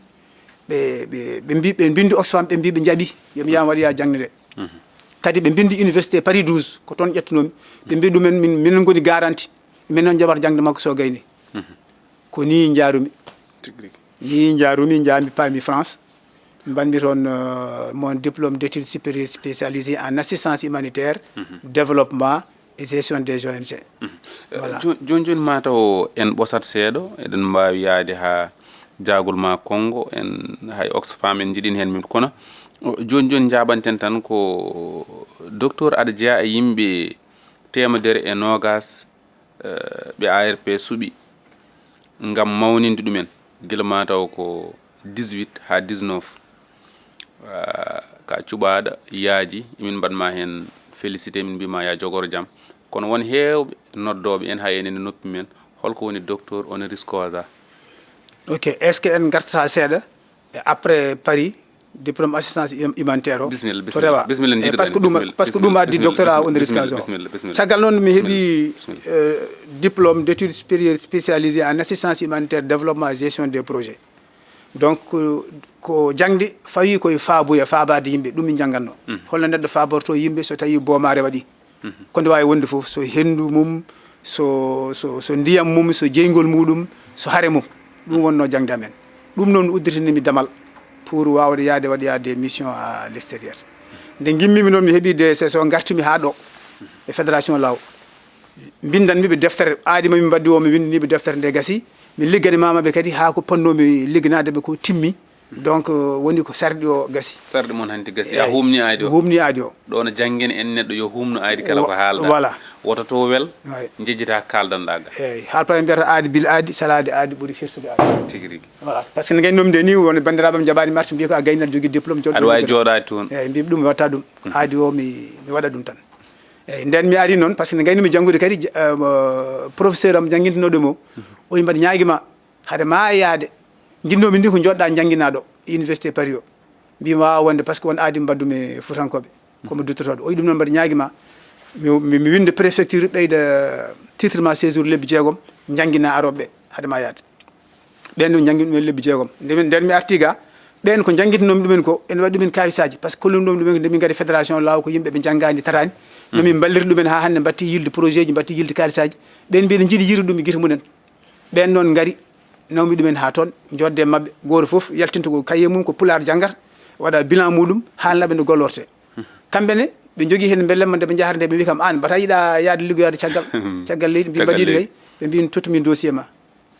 ɓe bindi Oxfam ɓe mbi ɓe jaaɓi yomi yama waɗoya jangde nde kadi ɓe bindi université Paris 12 ko toon ƴettunomi ɓe mbi ɗumen minen goni garanti min noon jaɓata jangde makko so gayni ko ni jaarumi jaami paami France mbanmi toon mon diplôme d'études supérieures spécialisé en assistance humanitaire développement et gestion des ONG voilà joni mataw en ɓosat seeɗa eɗen mbawi yaade ha jagol ma Congo en hay Oxfam en jiiɗin hen min kono joni jaɓanten tan ko docteur aɗa jeeya e yimɓe 120 ɓe ARP suuɓi ngam mawninde ɗumen gila mataw ko 18 ha 19 ka cuɓaɗa yaaji emin mbaɗma hen félicité min mbima ya jogoro jaam kono won heewɓe noddoɓe en ha enen noppi men holko woni docteur honoris causa ok est ce que en gartata seeɗa après Paris diplôme assistance humanitaire o bismillah par ce que ɗum addi doctorat honoris causa o caggal noon mi heeɓi diplôme d'études supérieures spécialisé en assistance humanitaire développement et gestion des projets donc ko jangde fawi koye faabade yimɓe ɗum min jangganno holno neɗɗo faborto yimɓe so tawi boomare waɗi ko nde wawi wonde foof so hendu mum so ndiyam mum so jeygol muɗum so haare mum ɗum wonno jangde amen ɗum noon udditanimi damal pour wawde yaade waɗoya des missions à l'extérieur nde gimmimi noon mi heeɓi DSS o gartumi ha ɗo e fédération law bindanmiɓe deftere aadi mami mbaddi o mi windiniɓe deftere nde gasi mi ligganimamaɓe kadi ha ko ponnomi ligganadeɓe ko timmi donc woni ko sarɗi o gasi sarɗi moon hanti gasi a humni aadi o ɗo no jangguen en neɗɗo yo humno aadi kala ko haalda voilà woto to wel jejjita kaldanɗa ga eyyi haalpulaɓe mbiyata aadi bil aadi salade aadi ɓuuri firtude aadi tigui rigui voilà par ce que no gaynomi nde ni won bandiraɓam jaɓani marche mbiya ko a gayni aɗa jogui diplôme aɗa wawi jooɗade toon eyyi mbiɓe ɗum mi watta ɗum aadi o mi waɗa ɗum tan eyyi nden mi ari noon par ce que no gaynimi janggude kadi professeur am jangguintinoɗo mo o wi mbaɗa ñaaguima haade ma yaade jinnomi ndi ko joɗɗa jangguinaɗo université Paris o mbima wawa wonde par ce que won aadi mbaddumi futankoɓe komi duttotoɗo o wi ɗum noon mbaɗa ñaaguima mi winde préfecture ɓeyda titrement séjour lebbi 6 jangguina aroɓeɓe haade ma yaade ɓen ɗum jangguini ɗumen lebbi 6 nden mi arti ga ɓen ko jangguitnomi ɗumen ko ene waɗi ɗumen kawisaji par ce que kollunomi ɗumen nde min gadi fédération law ko yimɓe ɓe janggani tarani nomin balliri ɗumen ha hande batti yilde projet ji batti yilde kalisaji ɓen mbi ne jiiɗi yirude ɗum e guite munen ɓen noon gaari nawmi ɗumen ha toon jodde mabɓe goto foof yaltinta ko kaye mum ko pular janggata waɗa bilan muɗum haalnaɓe no gollorte kamɓene ɓe jogui hen bellemma nde ɓe jahata nde ɓe mbi kam an mbata yiiɗa yaade liggoyade caggal leydi mbi mbaɗiɗe kay ɓe mbi tottumi dossier ma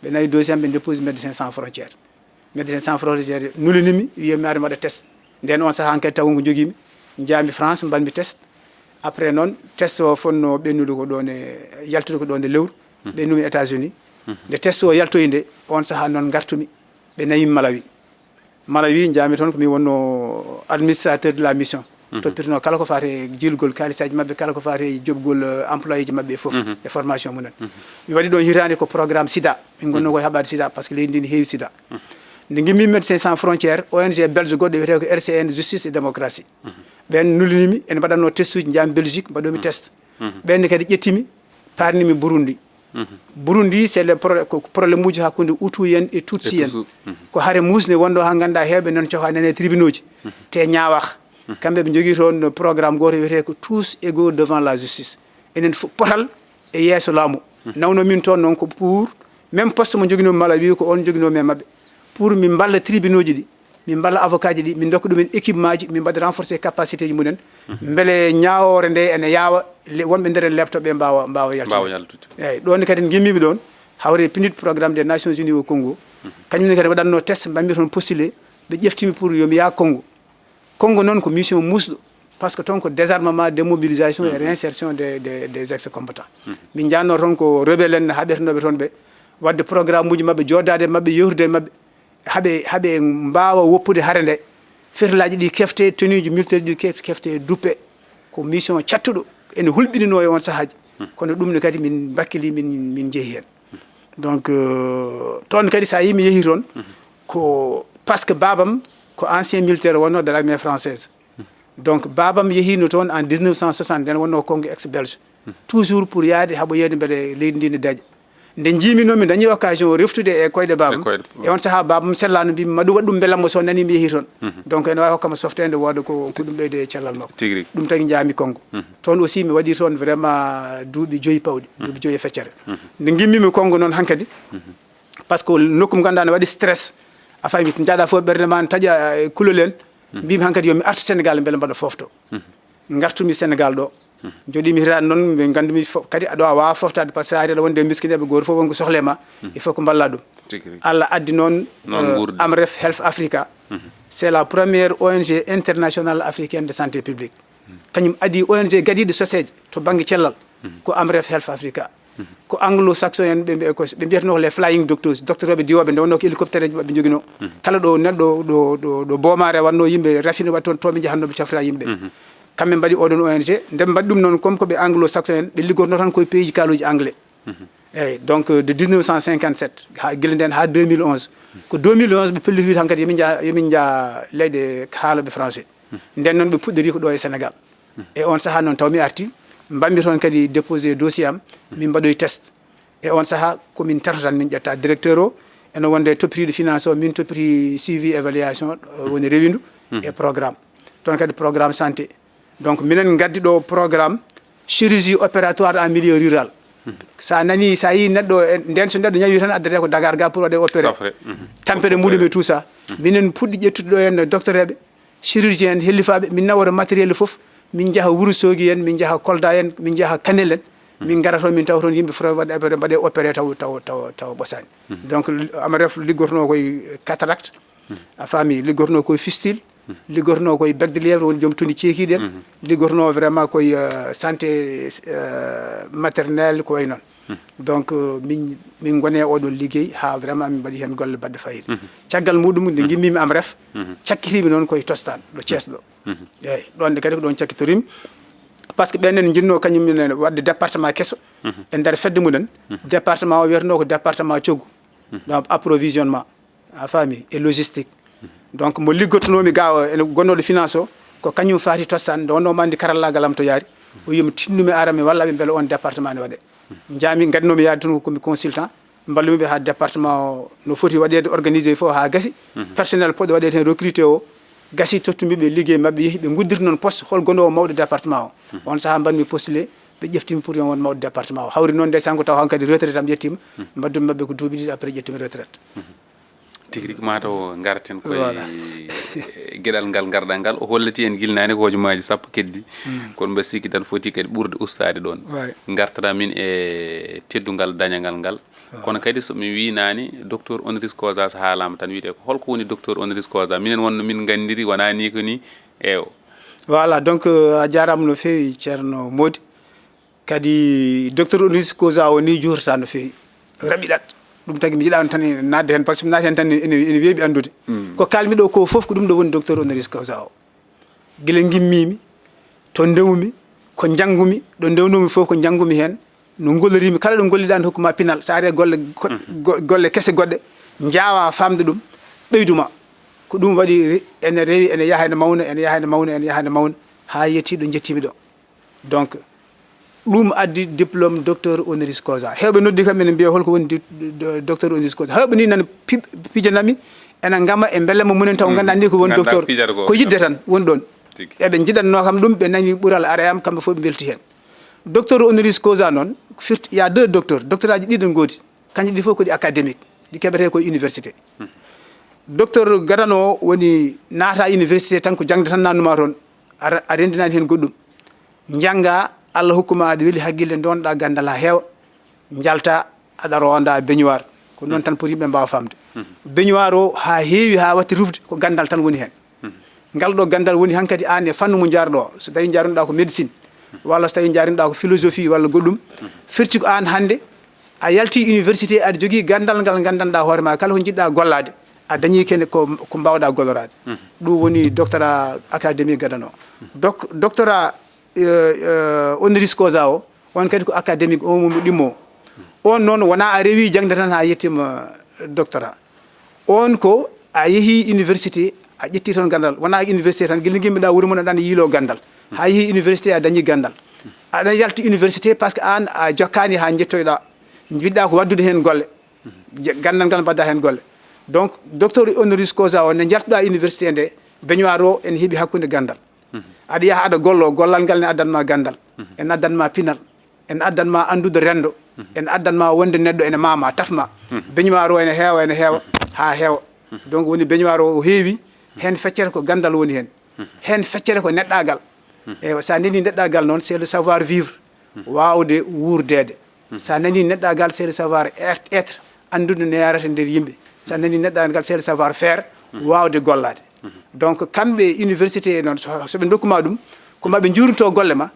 ɓe nawi dossier am ɓe dépose médecin sans frontiére nulinimi wiyami ari waɗa test nden on saaha enquête taw ko joguimi jaami France mbanmi test après noon test o fonno ɓennude ko ɗon e yaltude ko ɗon e lewru ɓennumi États-Unis nde test o yaltoyi nde on saaha noon gartumi ɓe nawimi Malawi Malawi jaami toon ko mi wonno administrateur de la mission toppitino kala ko fate jilgol kalisaji mabɓe kala ko fate jobgol employé ji mabɓe fof e formation mumen mi waɗi ɗon hitande ko programme sida min gonno koye haɓade sida par ce que leydi ndi ne heewi sida nde gimmi médecin sans frontiére ONG belge goɗɗo wiyete ko RCN justice et démocratie ɓen nulinimi ene mbaɗatno test uji jaami belgique mbaɗomi test ɓenne kadi ƴettimi parnimi Burundi Burundi c'est le problème uji hakkude Hutu en e Tutsi en ko haare musde wonɗo ha ganduɗa heɓe noon coha nane tribunaux ji te ñawaka kamɓe ɓe jogui toon programme goto wiyete ko tous égaux devant la justice enen potal e yeeso laamu nawno min toon noon ko pour même poste mo joguinomi Malawi ko on joguinomi e mabɓe pour min balla tribunaux ji ɗi min balla avocat ji ɗi min dokka ɗumen équipement ji min mbaɗa renforcer capacité ji mumen beele ñawore nde ene yaawa wonɓe nder en leptoɓe mbawa yaltude eyyi ɗon kadi guimmiɓe ɗon hawre PNUD programme des nations unies au Congo kañumne kadi waɗatno test mbammi toon postulé ɓe ƴeftimi pour yomi yaa Congo noon ko mission musɗo par ce que toon ko désarmement démobilisation et réinsertion des ex combattants min janno toon ko rebelle en haɓetanoɓe toon ɓe wadde programme uji mabɓe jodade mabɓe yewtude e mabɓe haɓe mbawa woppude hare nde ferlaji ɗi kefte tenue ji militaire ji kefte duppe ko mission cattuɗo ene hulɓinino e on sahaji kono ɗum ne kadi min bakkili min jeehi hen donc toon kadi sa yimi yeehi toon ko par ce que babam ko ancien militaire wonno de l'armée française donc babam yehino toon en 1960 nden wonno Congo ex belge toujours pour yaade haɓo yeyde beele leydi ndi ne daƴa nde jiiminomi dañi occasion reftude e koyɗe babam e on saaha babam sellano mbimi maɗum waɗi ɗum beelammo so nani mi yeehi toon donc ene wawi hokkama softede wooda ko ɗum ɓeyde e cellal makko ɗum tagui jaami Congo toon aussi mi waɗi toon vraiment duuɓi 5 pawɗi duuɓi 5 e feccere nde gimmimi Congo noon hankkadi par ce que nokku mo ganduɗa ne waɗi stress a faami to jaaɗa fof ɓerde ma ne taƴa e kulol en mbimi hankkadi yomi artu Sénégal beele mbaɗa fofto gartumi Sénégal ɗo joɗimi hitande noon ɓe gandumi kadi aɗo a wawa foftade par ce que sa ari aɗa wonde miskineɓe goto fof wonko sohle ma il faut ko balla ɗum Allah addi noon AMREF Health Africa c'est la première ONG internationale africaine de santé publique kañum adi ONG gadiɗo soseje to banggue cellal ko AMREF Health Africa ko anglo-saxon en ɓe mbiyatano ko les flying doctors docteur oɓe diwoɓe nde wonno ko hélicoptère eji maɓe joguino kala ɗo neɗɗo ɗo boomare watno yimɓe rafine waɗi toon toɓe jahannoɓe cafra yimɓe kamɓe mbaɗi oɗon ONG nde mbaɗi ɗum noon comme ko ɓe anglo-saxon en ɓe liggoto tan koye pays ji kaluji anglais eyyi donc de 1957 ha guila nden ha 2011 ko 2011 ɓe pelliti tan kadi yomin jaa leyɗe haaloɓe français nden noon ɓe puɗɗori ko ɗo e Sénégal e on saaha noon taw mi arti mbammi toon kadi déposé dossier am min mbaɗoy test e on saaha komin tarta tan min ƴetta directeur o ene wonde toppitiɗo finance o min toppiti suivi évaluation woni rewindu e programme toon kadi programme santé donc minen gaddi ɗo programme chirurgie opératoire en milieu rural sa nani sa yi neɗɗo nden so neɗɗo ñawi tan addete ko Dakar ga pour waɗe opéré tampere muɗum e tout ça minen puɗɗi ƴettude ɗo hen docteur eɓe chirurgien en hellifaɓe min nawora matériel foof min jaaha Wourossogui en min jaaha Kolda en min jaaha Kanel en min gara toon min tawa toon yimɓe fota waɗe opéré mbaɗe opéré taw ɓosani donc AMREF liggotono koye cataracte a faami liggotono koye fistule liggotono koye bec de lièvre woni joom toni ceekiɗe en liggotono vraiment koye santé maternelle ko way noon donc min gone oɗon ligguey ha vraiment min mbaɗi hen golle baɗɗe fayida caggal muɗum nde gimmimi AMREF cakkitimi noon koye tostade ɗo Thiès ɗo eyyi ɗonde kadi ko ɗon cakkitorimi par ce que ɓenen jinno kañumne wadde département kesso e nder fedde mumen département o wiyatano ko département coggu donc approvisionnement a faami et logistique donc mo liggotonomi ga ene gonnoɗo finance o ko kañum faati tostade nde wonno mandi karallagal am to yaari o yimi tinnumi ara mi wallaɓe beele on département ne waɗe jaami gadnomi yaade toon komi consultant ballumiɓe ha département o no foti waɗede organisé fof ha gasi personnel poɗɗo waɗede hen recruté o gasi tottumiɓe liggey mabɓe yeehi ɓe guddirta noon poste hol gonɗo mawɗo département o on saaha mbanmi postulé ɓe ƴeftimi pour yon won mawɗo département o hawri noon ndeysaan ko taw hankkadi retraite am ƴettima mbaddumi mabɓe ko duuɓi ɗiɗi après ƴettimi retraite tigi tigi mataw garten koye gueɗal ngal garɗa ngal o holliti en guilnani ko hojumaji sappo keddi kono mba sikki tan foti kadi ɓurde ustade ɗon gartata min e teddugal dañagal ngal kono kadi somi winani docteur honoris causa so haalama tan wiyete ko holko woni docteur honoris causa minen wonno min gandiri wona ni ko ni ewo voilà donc a jarama no fewi ceerno Mody kadi docteur honoris causa o ni jurata no fewi raɓiɗat ɗum tagi mi yiɗano tan nadde hen par ce que mi naati hen tan ene weeɓi andude ko kalmi ɗo ko fof ko ɗum ɗo woni docteur honoris causa o guila gimmimi to ndewmi ko janggumi ɗo ndewnumi fof ko janggumi hen no gollorimi kala ɗo golliɗa no hokkuma pinal sa ari golle kese goɗɗe jaawa famde ɗum ɓeyduma ko ɗum waɗi ene rewi ene yaha ene mawna ene yaha ene mawna ene yaha ene mawna ha yetti ɗo jettimi ɗo donc ɗum addi diplôme docteur honoris causa hewɓe noddi kam ene mbiya holko woni docteur honoris causa hewɓe ni nan pijanami ene gama e bellema munen taw ganda ni ko woni docteur ko yidde tan woni ɗon eɓe jiɗatno kam ɗum ɓe nani ɓuural arayam kamɓe fof ɓe belti hen docteur honoris causa noon firti il y a deux docteurs docteur aji ɗiɗon goodi kañƴi ɗi fof kodi académique ɗi keɓete koye université docteur gadano woni naata université tan ko jangde tan nannuma toon a rendinani hen goɗɗum jangga Allah hokkuma aɗa weeli haqqille donɗa gandal ha heewa jalta aɗa ronda baignoire ko noon tan poti yimɓe mbawa famde baignoire o ha heewi ha watti rufde ko gandal tan woni hen ngal ɗo gandal woni hankkadi an e fannu mo jarɗo so tawi jarunoɗa ko médecine walla so tawi jarinoɗa ko philosophie walla goɗɗum firti ko an hande a yalti université aɗa jogui gandal ngal gandanɗa hoore ma kala ko jiɗɗa gollade a dañi kene ko mbawɗa gollorade ɗum woni doctorat académique gadano doctorat honoris causa o on kadi ko académique o mo ɗimmo on noon wona a rewi jangde tan ha yettima doctorat on ko a yeehi université a ƴetti toon gandal wona université tan guila guimmiɗa wuuro mon aɗa yiilo gandal ha yeehi université a dañi gandal aɗa yalti université par ce que an a jokkani ha jettoyɗa jiɗɗa ko waddude hen golle gandal ngal mbadda hen golle donc docteur honoris causa o ne jaltuɗa université nde baignoire o ene heeɓi hakkude gandal aɗa yaha aɗa gollo gollal ngal ne addanma gandal en addanma pinal en addanma andude rendo en addanma wonde neɗɗo ene mama tafma baignoire o ene heewa ha heewa donc woni baignoire o heewi hen feccere ko gandal woni hen hen feccere ko neɗɗagal e sa nani neɗɗagal noon c'est le savoir vivre wawde wurdede sa nani neɗɗagal c'est le savoir être andude no yarata nder yimɓe sa nani neɗɗagal c'est le savoir faire wawde gollade donc kamɓe université noon soɓe dokkuma ɗum ko maɓe jurunto golle ma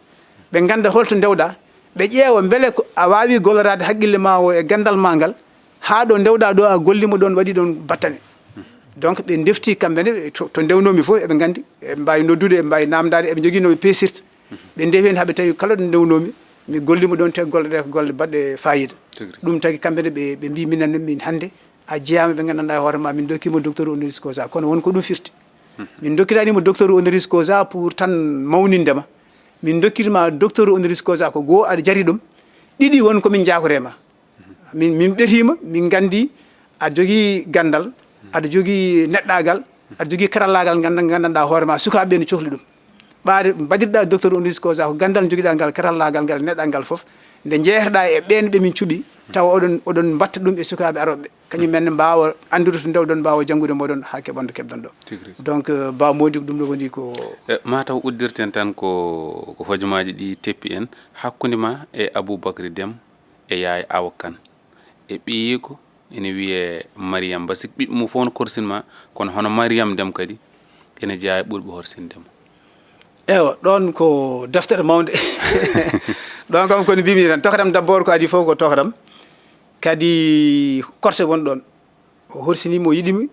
ɓe ganda holto dewɗa ɓe ƴeewa beele ko a wawi gollorade haqqille ma o e gandal ma ngal ha ɗo dewɗa ɗo a gollimo ɗon waɗi ɗon battane donc ɓe defti kamɓene to dewnomi fof eɓe gandi eɓe mbawi noddude eɓe mbawi namdade eɓe jogui noɓe peesirta ɓe ndewi hen haaɓe tawi kala ɗo dewnomi mi gollimo ɗon te golle ɗe ko golle baɗɗe fayida ɗum tagui kamɓene ɓe mbi minen min hande a jeeyama ɓe gandanɗa hoore ma min dokkimo docteur honoris causa kono wonko ɗum firti min dokkiranimo docteur honoris causa pour tan mawnindema min dokkitma docteur honoris causa ko goo aɗa jari ɗum ɗiɗi won komin jakorema min ɓetima min gandi aɗa jogui gandal aɗa jogui neɗɗagal aɗa jogui karallagal gandanɗa hoore ma sukaɓeɓe ne cohli ɗum ɓaade mbaɗirɗa docteur honoris causa ko gandal joguiɗa ngal karallagal ngal neɗɗal ngal foof nde jeeyatoɗa e ɓen ɓe min cuuɓi tawa oɗon batta ɗum e sukaɓe aroɓe kañumen mbawa andude to ndewɗon mbawa janggude moɗon ha keɓon to keɓɗon ɗo donc Ba Mody ko ɗum ɗo woni ko mataw uddirten tan ko hojomaji ɗi teppi en hakkude ma e Aboubacry Déme e yaye Awa Kane e ɓiyiko ene wiye Mariame basi ɓiɓɓe mum fof no korsinma kono hono Mariame Déme kadi ene jeeya e ɓurɓe horsindemo ewa ɗon ko deftere mawde ɗon kam kono mbimi tan tokadam d' abord ko adi fof ko tokadam kadi korse won ɗon o horsinimi o yiɗimi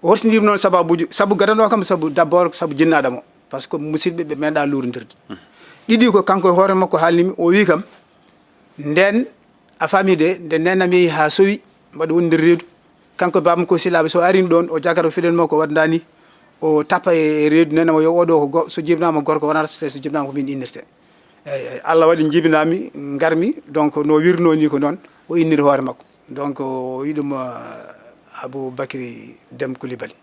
o horsinimi noon sababuji saabu gadano kam saabu d' abord saabu jinnaɗamo par ce que musidɓe ɓe meeɗa lurdirde ɗiɗi ko kanko e hoore makko haalnimi o wi kam nden a faami de nde nenami ha sowi mbaɗa woni nder reedu kanko bamam ko silaɓe so arini ɗon o jagata fiɗen makko waɗdani o tappa e reedu nenamo yo oɗo ko so jibinama gorko wonata so jibinama ko min innirte eyyi Allah waɗi jibinami garmi donc no wirno ni ko noon o inniri hoore makko donc o wiɗum Aboubacry Déme Coulibaly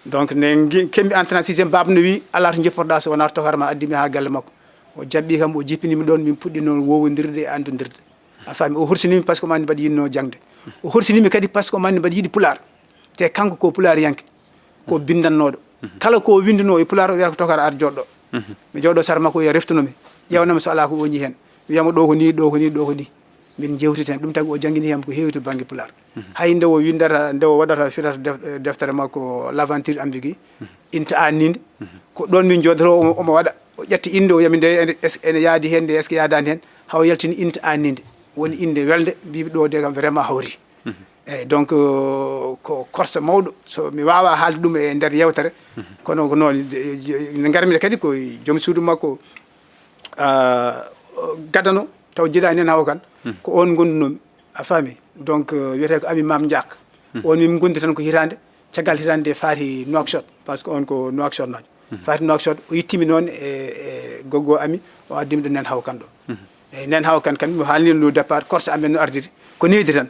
donc ne kemmi entré en sixiéme baba no wi ala to jipporɗa so wonata to hoore ma addimi ha galle makko o jaɓɓi kam o jippinimi ɗon min puɗɗi noon wowodirde e andodirde a faami o horsinimi par ce que omani mbaɗa yinno jangde o horsinimi kadi par ce que omani mbaɗa yiiɗi pulaar te kanko ko pulaar yanke ko bindannoɗo kala ko winduno e pulaar o wiyata ko tokara ar joɗɗo mi joɗɗo sara makko yo reftunomi ƴewnami so ala ko woñi hen mi wiyamo ɗo ko ni ɗo ko ni ɗo ko ni min jewtiten ɗum tagi o jangguini hem ko heewi to banggue pulaar hay nde o windata nde o waɗata firata deftere makko l' aventure ambigui inta anninde ko ɗon min jodoro omo waɗa o ƴetti inde o yami nde ene yaadi hen nde est ce que yadani hen haw yaltini inta anninde woni inde welde mbiɓe ɗo de kam vraiment hawri eyyi donc ko korsa mawɗo so mi wawa haalde ɗum e nder yewtere kono ko noon no garmi kadi ko joom suudu makko gadano taw jiiɗani hen hawa kan ko on gondunomi a faami donc wiyete ko ami mam diak on min gondi tan ko hitande caggal hitande faati Nouakchott par ce que on ko Nouakchott najo faati Nouakchott o yittimi noon e goggo ami o addimi ɗo nen hawa kan ɗo eyyi nen hawa kan kam mi haalni no départ korsa amen no ardiri ko neydi tan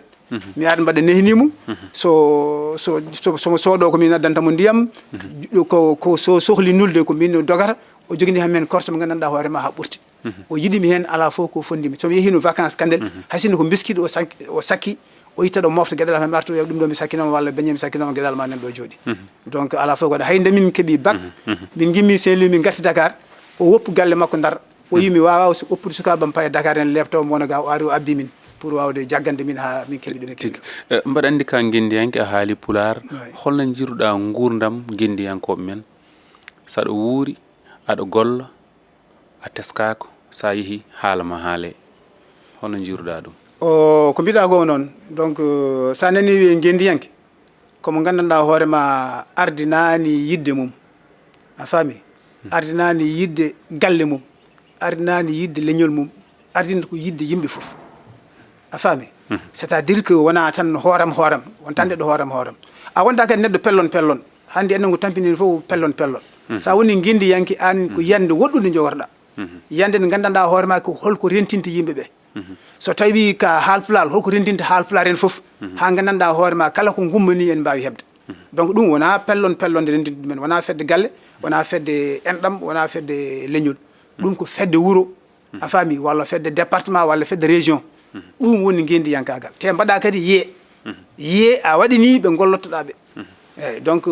mi ara mbaɗa nehnimo somo sooɗo ko min addantamo ndiyam ko so sohli nulde ko min dogata o jogini hamen korsa mo gandanɗa hoorema ha ɓurti o yiɗimi hen ala fof ko fondimi somi yehino vacances kandel hasino ko biskiɗo o sakki o yitta ɗo mofta gueɗal am artu ɗum ɗo mi sakkinoma walla beñe mi sakkinoma gueɗal ma nan ɗo jooɗi donc ala fof waɗa hay ndemi min keeɓi bac min gimmi Saint-Louis min garti Dakar o woppu galle makko Ndar o yimi wawa woppude sukabam paye Dakar en lebtaw mo wona ga o ari o abbi min pour wawde jaggande min ha min keeɓi ɗum e keeɓi mbaɗa andi ka guendiyanke a haali pular holno jiruɗa gurdam guendiyankoɓe men saɗa wuuri aɗa golla a teskako sa yeehi haalama haale holno jiruɗa ɗum ko mbiɗa ko noon donc sa nani wiye guendiyanke komo gandanɗa hoorema ardinani yidde mum a faami ardinani yidde galle mum ardinani yidde leñol mum ardina ko yidde yimɓe foof a faami c' est à dire que wona tan hooram wontande ɗo hooram a wonta kadi neɗɗo pellon hande enen ko tampini fof pellon sa woni guendiyanke an ko yiyande woɗɗude jogorɗa yiyande nde gandanɗa hoorema ko holko rentinta yimɓeɓe so tawi ka haalpulaar holko rentinta haalpulaar en fof ha gandanɗa hoorema kala ko gummani en mbawi hebde donc ɗum wona pellon nde rentinta ɗumen wona fedde galle wona fedde enɗam wona fedde leñol ɗum ko fedde wuuro a faami walla fedde département walla fedde région ɗum woni guendiyankagal te mbaɗa kadi yiye a waɗini ɓe gollottoɗaɓe eyyi donc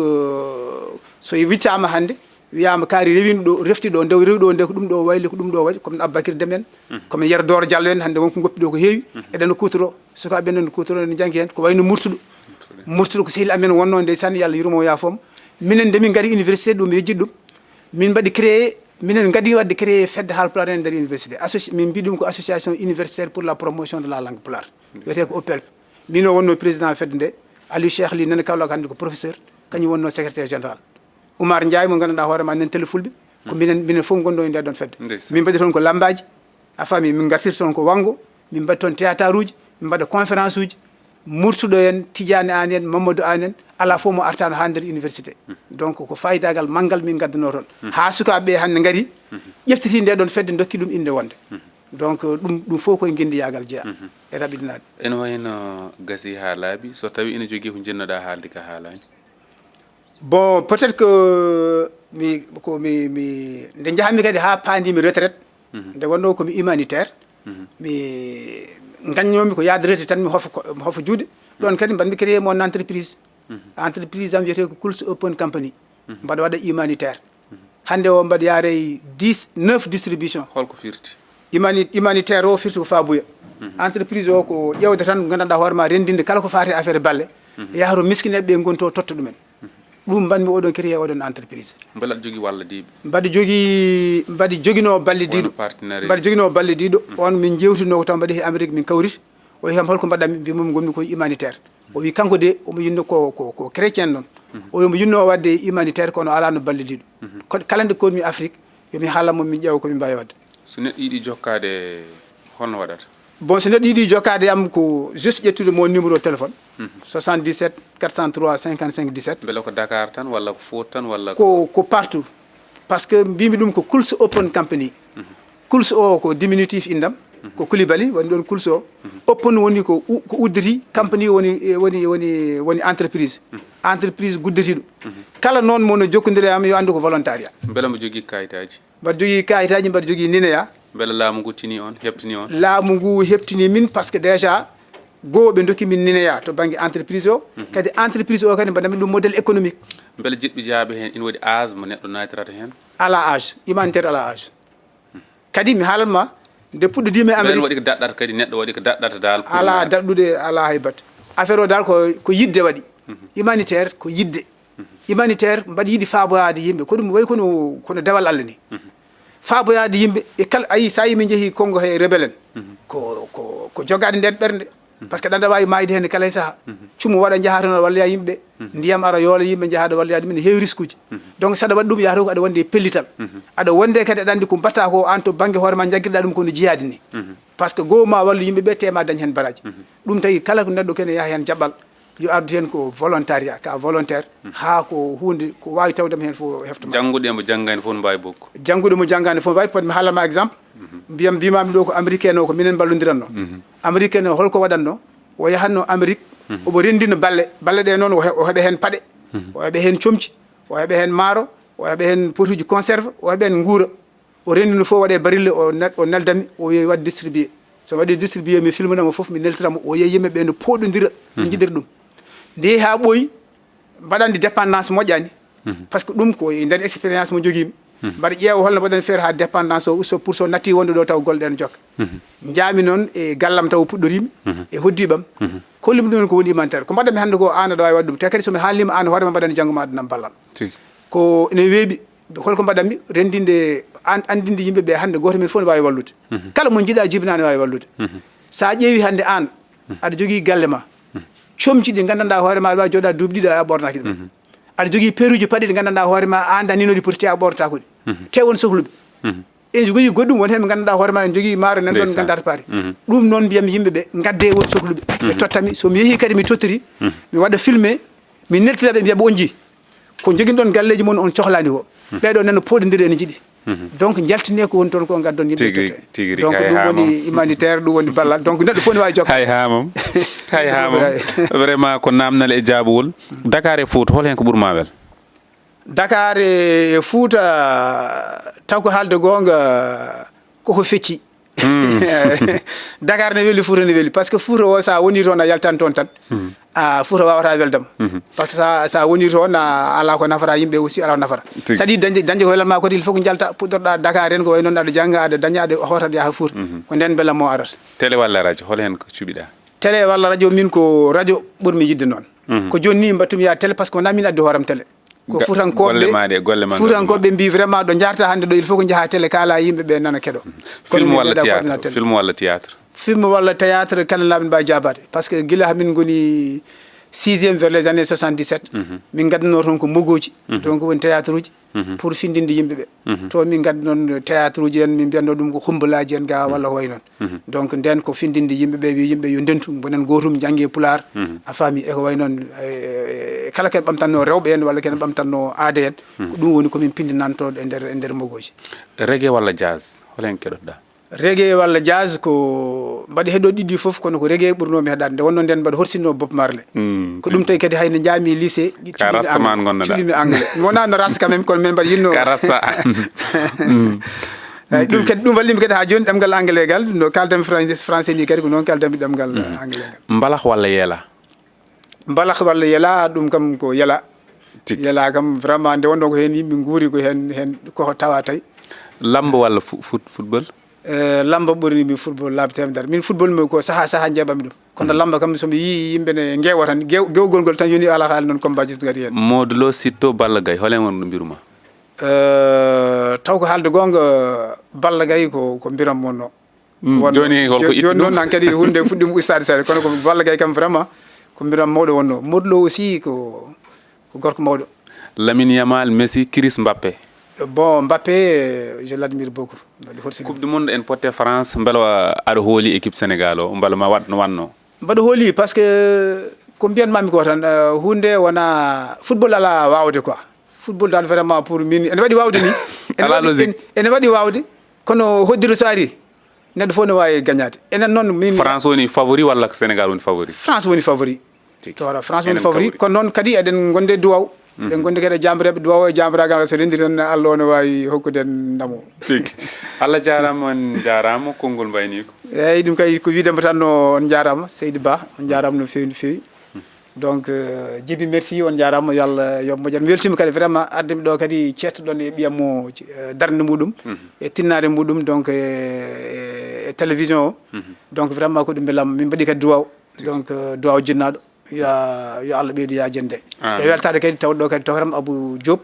so wiccama hande wiyama kaari rewino ɗo refti ɗo ndew rewi ɗo nde ko ɗum ɗo wayli ko ɗum ɗo waɗi comme Aboubacry Déme en comme Yero Doro Diallo en hande wonko goppi ɗo ko heewi eɗen kutoro sukaɓe men kutoro ne jangki hen ko wayno murtuɗo ko sehil amen wonno ndeysan yo Allah yurmo yaafom minen nde min gari université ɗum yejjiɗ ɗum min mbaɗi créé minen gadi wadde créé fedde haalpulaar en nder université min mbi ɗum ko association universitaire pour la promotion de la langue pulaar wiyete ko OPELP min o wonno président fedde nde Aliou Cheikh Ly nane Kaolack hande ko professeur kañum wonno secrétaire général Oumar Ndiaye mo gandanɗa hoorema nen télé fulɓe ko minen fof gonɗo e nder ɗon fedde min mbaɗi toon ko lambaji a faami min gartir toon ko wanggo min mbaɗi toon théâtre uji min mbaɗa conférence uji murtuɗo en Tidiane an en Mamadou an en ala fof mo artano ha nder université donc ko fayidagal manggal min gaddano toon ha sukaɓeɓe hande gaari ƴeftiti nde ɗon fedde dokki ɗum inde wonde donc ɗum fof koye guendiyagal jeeya e raɓidinade ene wayno gasi ha laaɓi so tawi ene jogui ko jinnoɗa haalde ka haalani bon peut être que nde jahanmi kadi ha pandimi retraite nde wonno komi humanitaire mi gagnomi ko yaade retraite tan mi hofa juuɗe ɗon kadi mbaɗmi créé mon entreprise am wiyete ko Cool's Open Company mbaɗa waɗa humanitaire hande o mbaɗa yaare 9 distribution holko firti humanitaire o firti ko Fabuya entreprise o ko ƴewde tan gandanɗa hoorema rendinde kala ko fate affaire balle yaharo miskineɓe ɓe gonto totta ɗumen ɗum mbanmi oɗon créé oɗon entreprise beele aɗa jogui walladiɓe mbaɗi joguino ballidiɗo mbaɗi joguino ballidiɗo on min jewtino ko taw mbaɗi he Amérique min kawriti o wi kam holko mbaɗɗami mbimomi gonmi koye humanitaire o wi kanko de omo yinno ko chrétien noon omo yinno wadde humanitaire kono ala no ballidiɗo kala nde konmi Afrique yomi haalanmo min ƴeewa komin mbawi wadde so neɗɗo yiiɗi jokkade holno waɗata bon so neɗɗo yiiɗi jokkade am ko juste ƴettude mon numéro téléphone 77 403 55 17 beele ko Dakar tan walla ko Fouta tan walla ko partout par ce que mbimi ɗum ko Cool's Open Company Cool's o ko diminutif indam ko Coulibaly woni ɗon Cool's o Open woni ko udditi compagnie woni entreprise gudditiɗo kala noon mono jokkodiri am yo andu ko volontariat beele mo jogui kayitaji mbaɗa jogui kayitaji mbaɗa jogui NINEA beele laamu ngu tini on heɓtini on laamu ngu heɓtini min par ce que déjà goo ɓe dokki min NINEA to banggue entreprise o kadi entreprise o kadi mbaɗami ɗum modèle économique beele jiɗɓe jaaɓe hen ina waɗi âge mo neɗɗo natirata hen ala âge humanitaire ala âge kadi mi haalanma nde puɗɗodima e Amérique waɗi ko daɗɗata kadi neɗɗo waɗi ko daɗɗata dal ala daɗɗude ala haybat affaire o dal ko yidde waɗi humanitaire ko yidde humanitaire mbaɗa yiiɗi faaboyade yimɓe ko ɗum way kono dewal Allah ni faaboyade yimɓe e kala ayi sa yi min jeehi Congo he rebelle en ko jogade nder ɓernde par ce que ɗanɗa wawi mayde hen kala e saaha cumo waɗa jahatono walla yimɓe ndiyam ara yoola yimɓe jahaɗo walla yaade min heewi risque uji donc saɗa waɗi ɗum yahata ko aɗa wonde pellital aɗa wonde kadi aɗa andi ko mbatta ko an to banggue hoore ma jagguirɗa ɗum kono jiyadi ni par ce que goho ma walla yimɓeɓe tema dañi hen baraji ɗum tawi kala ko neɗɗo kene yaha hen jaɓɓal yo ardu hen ko volontariat ka volontaire ha ko hunde ko wawi tawdema hen fof heftoma jangguɗe mo janggani fof no mbawi bokko jangguɗe mo janggani fof wawi mi haalama exemple mbimami ɗo ko américain o ko minen ballodiranno américain o holko waɗanno o yahatno amérique omo rendino balle ɗe noon o heeɓa hen paaɗe o heeɓa hen comci o heeɓa hen maaro o heeɓa hen potuji conserve o heeɓa hen guura o rendino fof waɗe barille o neldami o yehi wadde distribué so waɗi distribué mi filmanamo fof mi neltiramo o yehi yimɓeɓe no poɗodira no jiɗira ɗum nde ha ɓooyi mbaɗandi dépendance moƴƴani par ce que ɗum ko nder expérience mo joguimi mbaɗa ƴeewa holno mbaɗen feere ha dépendance o usto pour so natti wonde ɗo taw golle ɗe ne jokka jaami noon e gallam taw puɗɗorimi e hoddiɓam kollimi ɗum ko woni humanitaire ko mbaɗami hannde ko an aɗa wawi waɗɗum te kadi somi haalnima an hoorema mbaɗani janggo ma adanam ballal ko ene weeɓi holko mbaɗanmi rendinde andinde yimɓeɓe hannde goto men fof ne wawi wallude kala mo jiiɗa jibina ne wawi wallude sa ƴeewi hannde an aɗa jogui galle ma comci ɗi gandanɗa hoore ma aɗa wawi joɗa duuɓi ɗiɗi a ɓornaki ɗumen aɗa jogui peruji paɗe ɗi gandanɗa hoore ma a anda ninoɗi poti a ɓortako ɗi te won sohluɓe en jogui goɗɗum won hen ɓe gandanɗa hoore ma en jogui maaro nan ɗon gandata paari ɗum noon mbiyami yimɓeɓe gadde won sohluɓe ɓe tottami somi yeehi kadi mi tottori mi waɗa filmé mi neltiraɓe mbiyaɓe on jii ko joguinoɗon galleji moon on cohlani ko ɓeɗo nano poɗodiri ene jiiɗi donc jaltine ko woni toon ko gaddon yimɓe tigui donc ɗum woni humanitaire ɗum woni ballal donc neɗɗo fof ne wawi jokka hay hamam vraiment ko namdal e jaabowol Dakar e Fouta hol hen ko ɓuurma wel Dakar e Fouta taw ko haalde gonga koko fecci Dakar ne weeli Fouta ne weeli par ce que Fouta o sa woni toon a yaltan toon tan Fouta wawata weldam par ce que sa woni toon ala ko nafata yimɓe aussi ala ko nafata saɗi dañde ko welal ma kodi il faut ko jalta puɗɗorɗa Dakar en ko way noon aɗa jangga aɗa daña aɗa hotat yaha Fouta ko nden beela mo arata télé walla radio hol hen ko cuɓiɗa télé walla radio min ko radio ɓuurmi yidde noon ko joni ni mbattumi ya télé par ce que wona min addi hooram télé ko fuutankoɓe mbi vraiment ɗo jarta hannde ɗo il faut ko jaaha télé kala yimɓeɓe nana keɗo film walla théâtre film walla théâtre kala laaɓe mbawi jabade par ce que guila hamin goni 6e vers les années 77 min gaddanno toon ko mogoji donc woni théâtre uji pour findinde yimɓeɓe to min gaddi noon théâtre uji en min mbiyanno ɗum ko humbalaji en ga walla ko way noon donc nden ko findinde yimɓeɓe wi yimɓe yo ndentu bonen gotum jangge pular a faami e ko way noon kala ken ɓamtanno rewɓe en walla ken ɓamtanno aade en ko ɗum woni komin pindinantoɗo e nder mogoji reggae walla jazz hol hen keɗotoɗa reggae walla jazz ko mbaɗi heɗo ɗiɗi fof kono ko reggae ɓurnomi heɗade nde wonno nden mbaɗa horsinno Bob Marley ko ɗum tawi kadi hayno jaami lycée cuɓimi anglais mi wonano rasta quand même kono min mbaɗa yinno ɗum kadi ɗum wallimi kadi ha joni ɗemgal anglais gal no kaldami français ni kadi ko noon kaldami ɗemgal anglais gal mbalax walla yeela mbalax walla yela ɗum kam ko yela yela kam vraiment nde wonno ko hen yimɓe guuri ko hen koko tawa tawi lamba walla football lamba ɓuurnimi football laabi temedere min football mi ko saaha jeeɓami ɗum kono lamba kam somi yi yimɓe ne geewa tan gewgol ngol tan yoni ala haali noon combat ji gati hen Modou Lo Sitto Balla Gaye holen won ɗo mbiruma taw ko haalde gonga Balla Gaye ko mbiram wonno joni holko itti joni noon an kadi hunde fuɗɗima ustade seeɗa kono ko Balla Gaye kam vraiment ko mbiram mawɗo wonno Modou Lo aussi ko gorko mawɗo Lamine Yamal Messi Chris Mbappé bon Mbappé je l'admire beaucoup coupe du monde en potte France mbela aɗa hooli équipe Sénégal o mbala ma wat no wanno mbaɗa hooli par ce que ko mbiyanmami ko tan hunde wona football ala wawde quoi football dal vraiment pour min ene waɗi wawde ni ene waɗi wawde kono hoddiro so ari neɗɗo fof ne wawi gagnade enen noon min France woni favori walla Sénégal woni favori France woni favori tora France woni favori kono noon kadi eɗen gonde duwaw eɗen gondi kadi jambireɓe duwaw e jambiragal so rendi tan Allah ne wawi hokkuden ndamo tigi Allah jarama on jarama konngol mbayni ko eyyi ɗum kay ko widema tan no on jarama Seydou Ba on jarama no fewi no fewi donc Djiby merci on jarama yo Allah yo moƴƴan mi weltima kadi vraiment addemi ɗo kadi cettoɗon e ɓiyam mo darde muɗum e tinnade muɗum donc e télévision o donc vraiment ko ɗum beelam min mbaɗi kadi duwaw donc duwaw jinnaɗo yo Allah ɓeydu yajende e weltade kadi tawɗo kadi tawram Abou Diop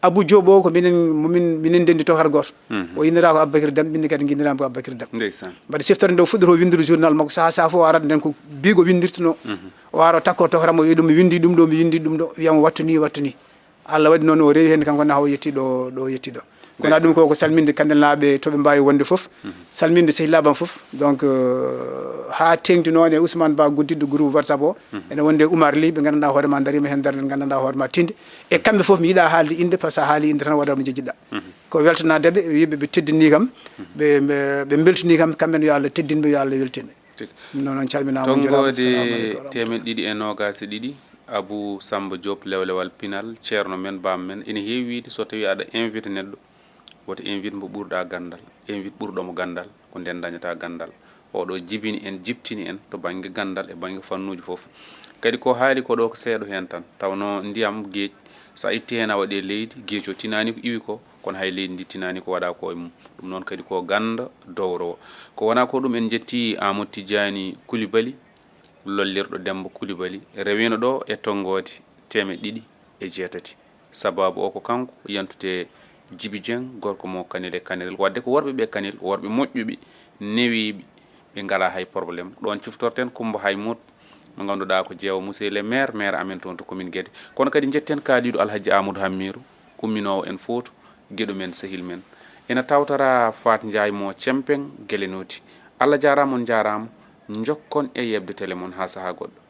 Abou Diobo ko minen dendi to har goto o innira ko Aboubacry Deme min kadi guinnirama ko Aboubacry Deme ndeysan mbaɗa siftorde nde o fuɗɗoto windude journal makko saha fof o arat nden ko biigo windirtuno o waro takko tohramo wi ɗum mi windi ɗum ɗo mi windi ɗum ɗo wiyamo wattu ni Allah waɗi noon o rewi hen kanko na o yettiɗo ɗo yettiɗo kono ɗum ko salminde kandelaɓe toɓe mbawi wonde foof salminde sehilaɓam foof donc ha tengti noon e Ousmane Ba guddidɗo groupe WhatsApp o ene wonde Oumar Ly ɓe gandanɗa hoorema darima hen darde gandanɗa hoorema tinde e kamɓe foof mi yiiɗa haalde inde par ce que sa haali inde tan waɗa mo jejjiɗa ko weltanadeɓe wiɓe ɓe teddini kam ɓe beltini kam kamɓene yo Allah teddinɓe yo Allah weltine noon calminama tongode 220 Abou Samba Diop lewlewal pinal ceerno men bam men ene heewi wiide so tawi aɗa invite neɗɗo woto invite mo ɓurɗa gandal invite ɓurɗomo gandal ko nden dañata gandal oɗo jibini en jiptini en to banggue gandal e banggue fannuji foof kadi ko haali ko ɗo ko seeɗo hen tan tawno ndiyam gueej sa itti hen a waɗe leydi gueej o tinani ko iwi ko kono hay leydi ndi tinani ko waɗa ko e mum ɗum noon kadi ko ganda dowrowo ko wona ko ɗum en jetti Amadou Tidiani Coulibaly lollirɗo Demba Coulibaly rewino ɗo e tonggode 208 sababu o ko kanko yantute Djiby Dieng gorko mo Kanel e Kanel wadde ko worɓe ɓe Kanel worɓe moƴƴuɓe newiɓe ɓe ngala hay probléme ɗon ciftorten Coumba Haymout mo ganduɗa ko jeewo monsieur le maire amen toon to commune Guédé kono kadi jetten kaaliɗo Alhaji Amadou Hammirou umminowo en footo gueɗo men sehil men ena tawtara Fat Ndiaye mo Cempeng Guélénoti Allah jarama on jarama jokkon e yebde télé mon ha saaha goɗɗo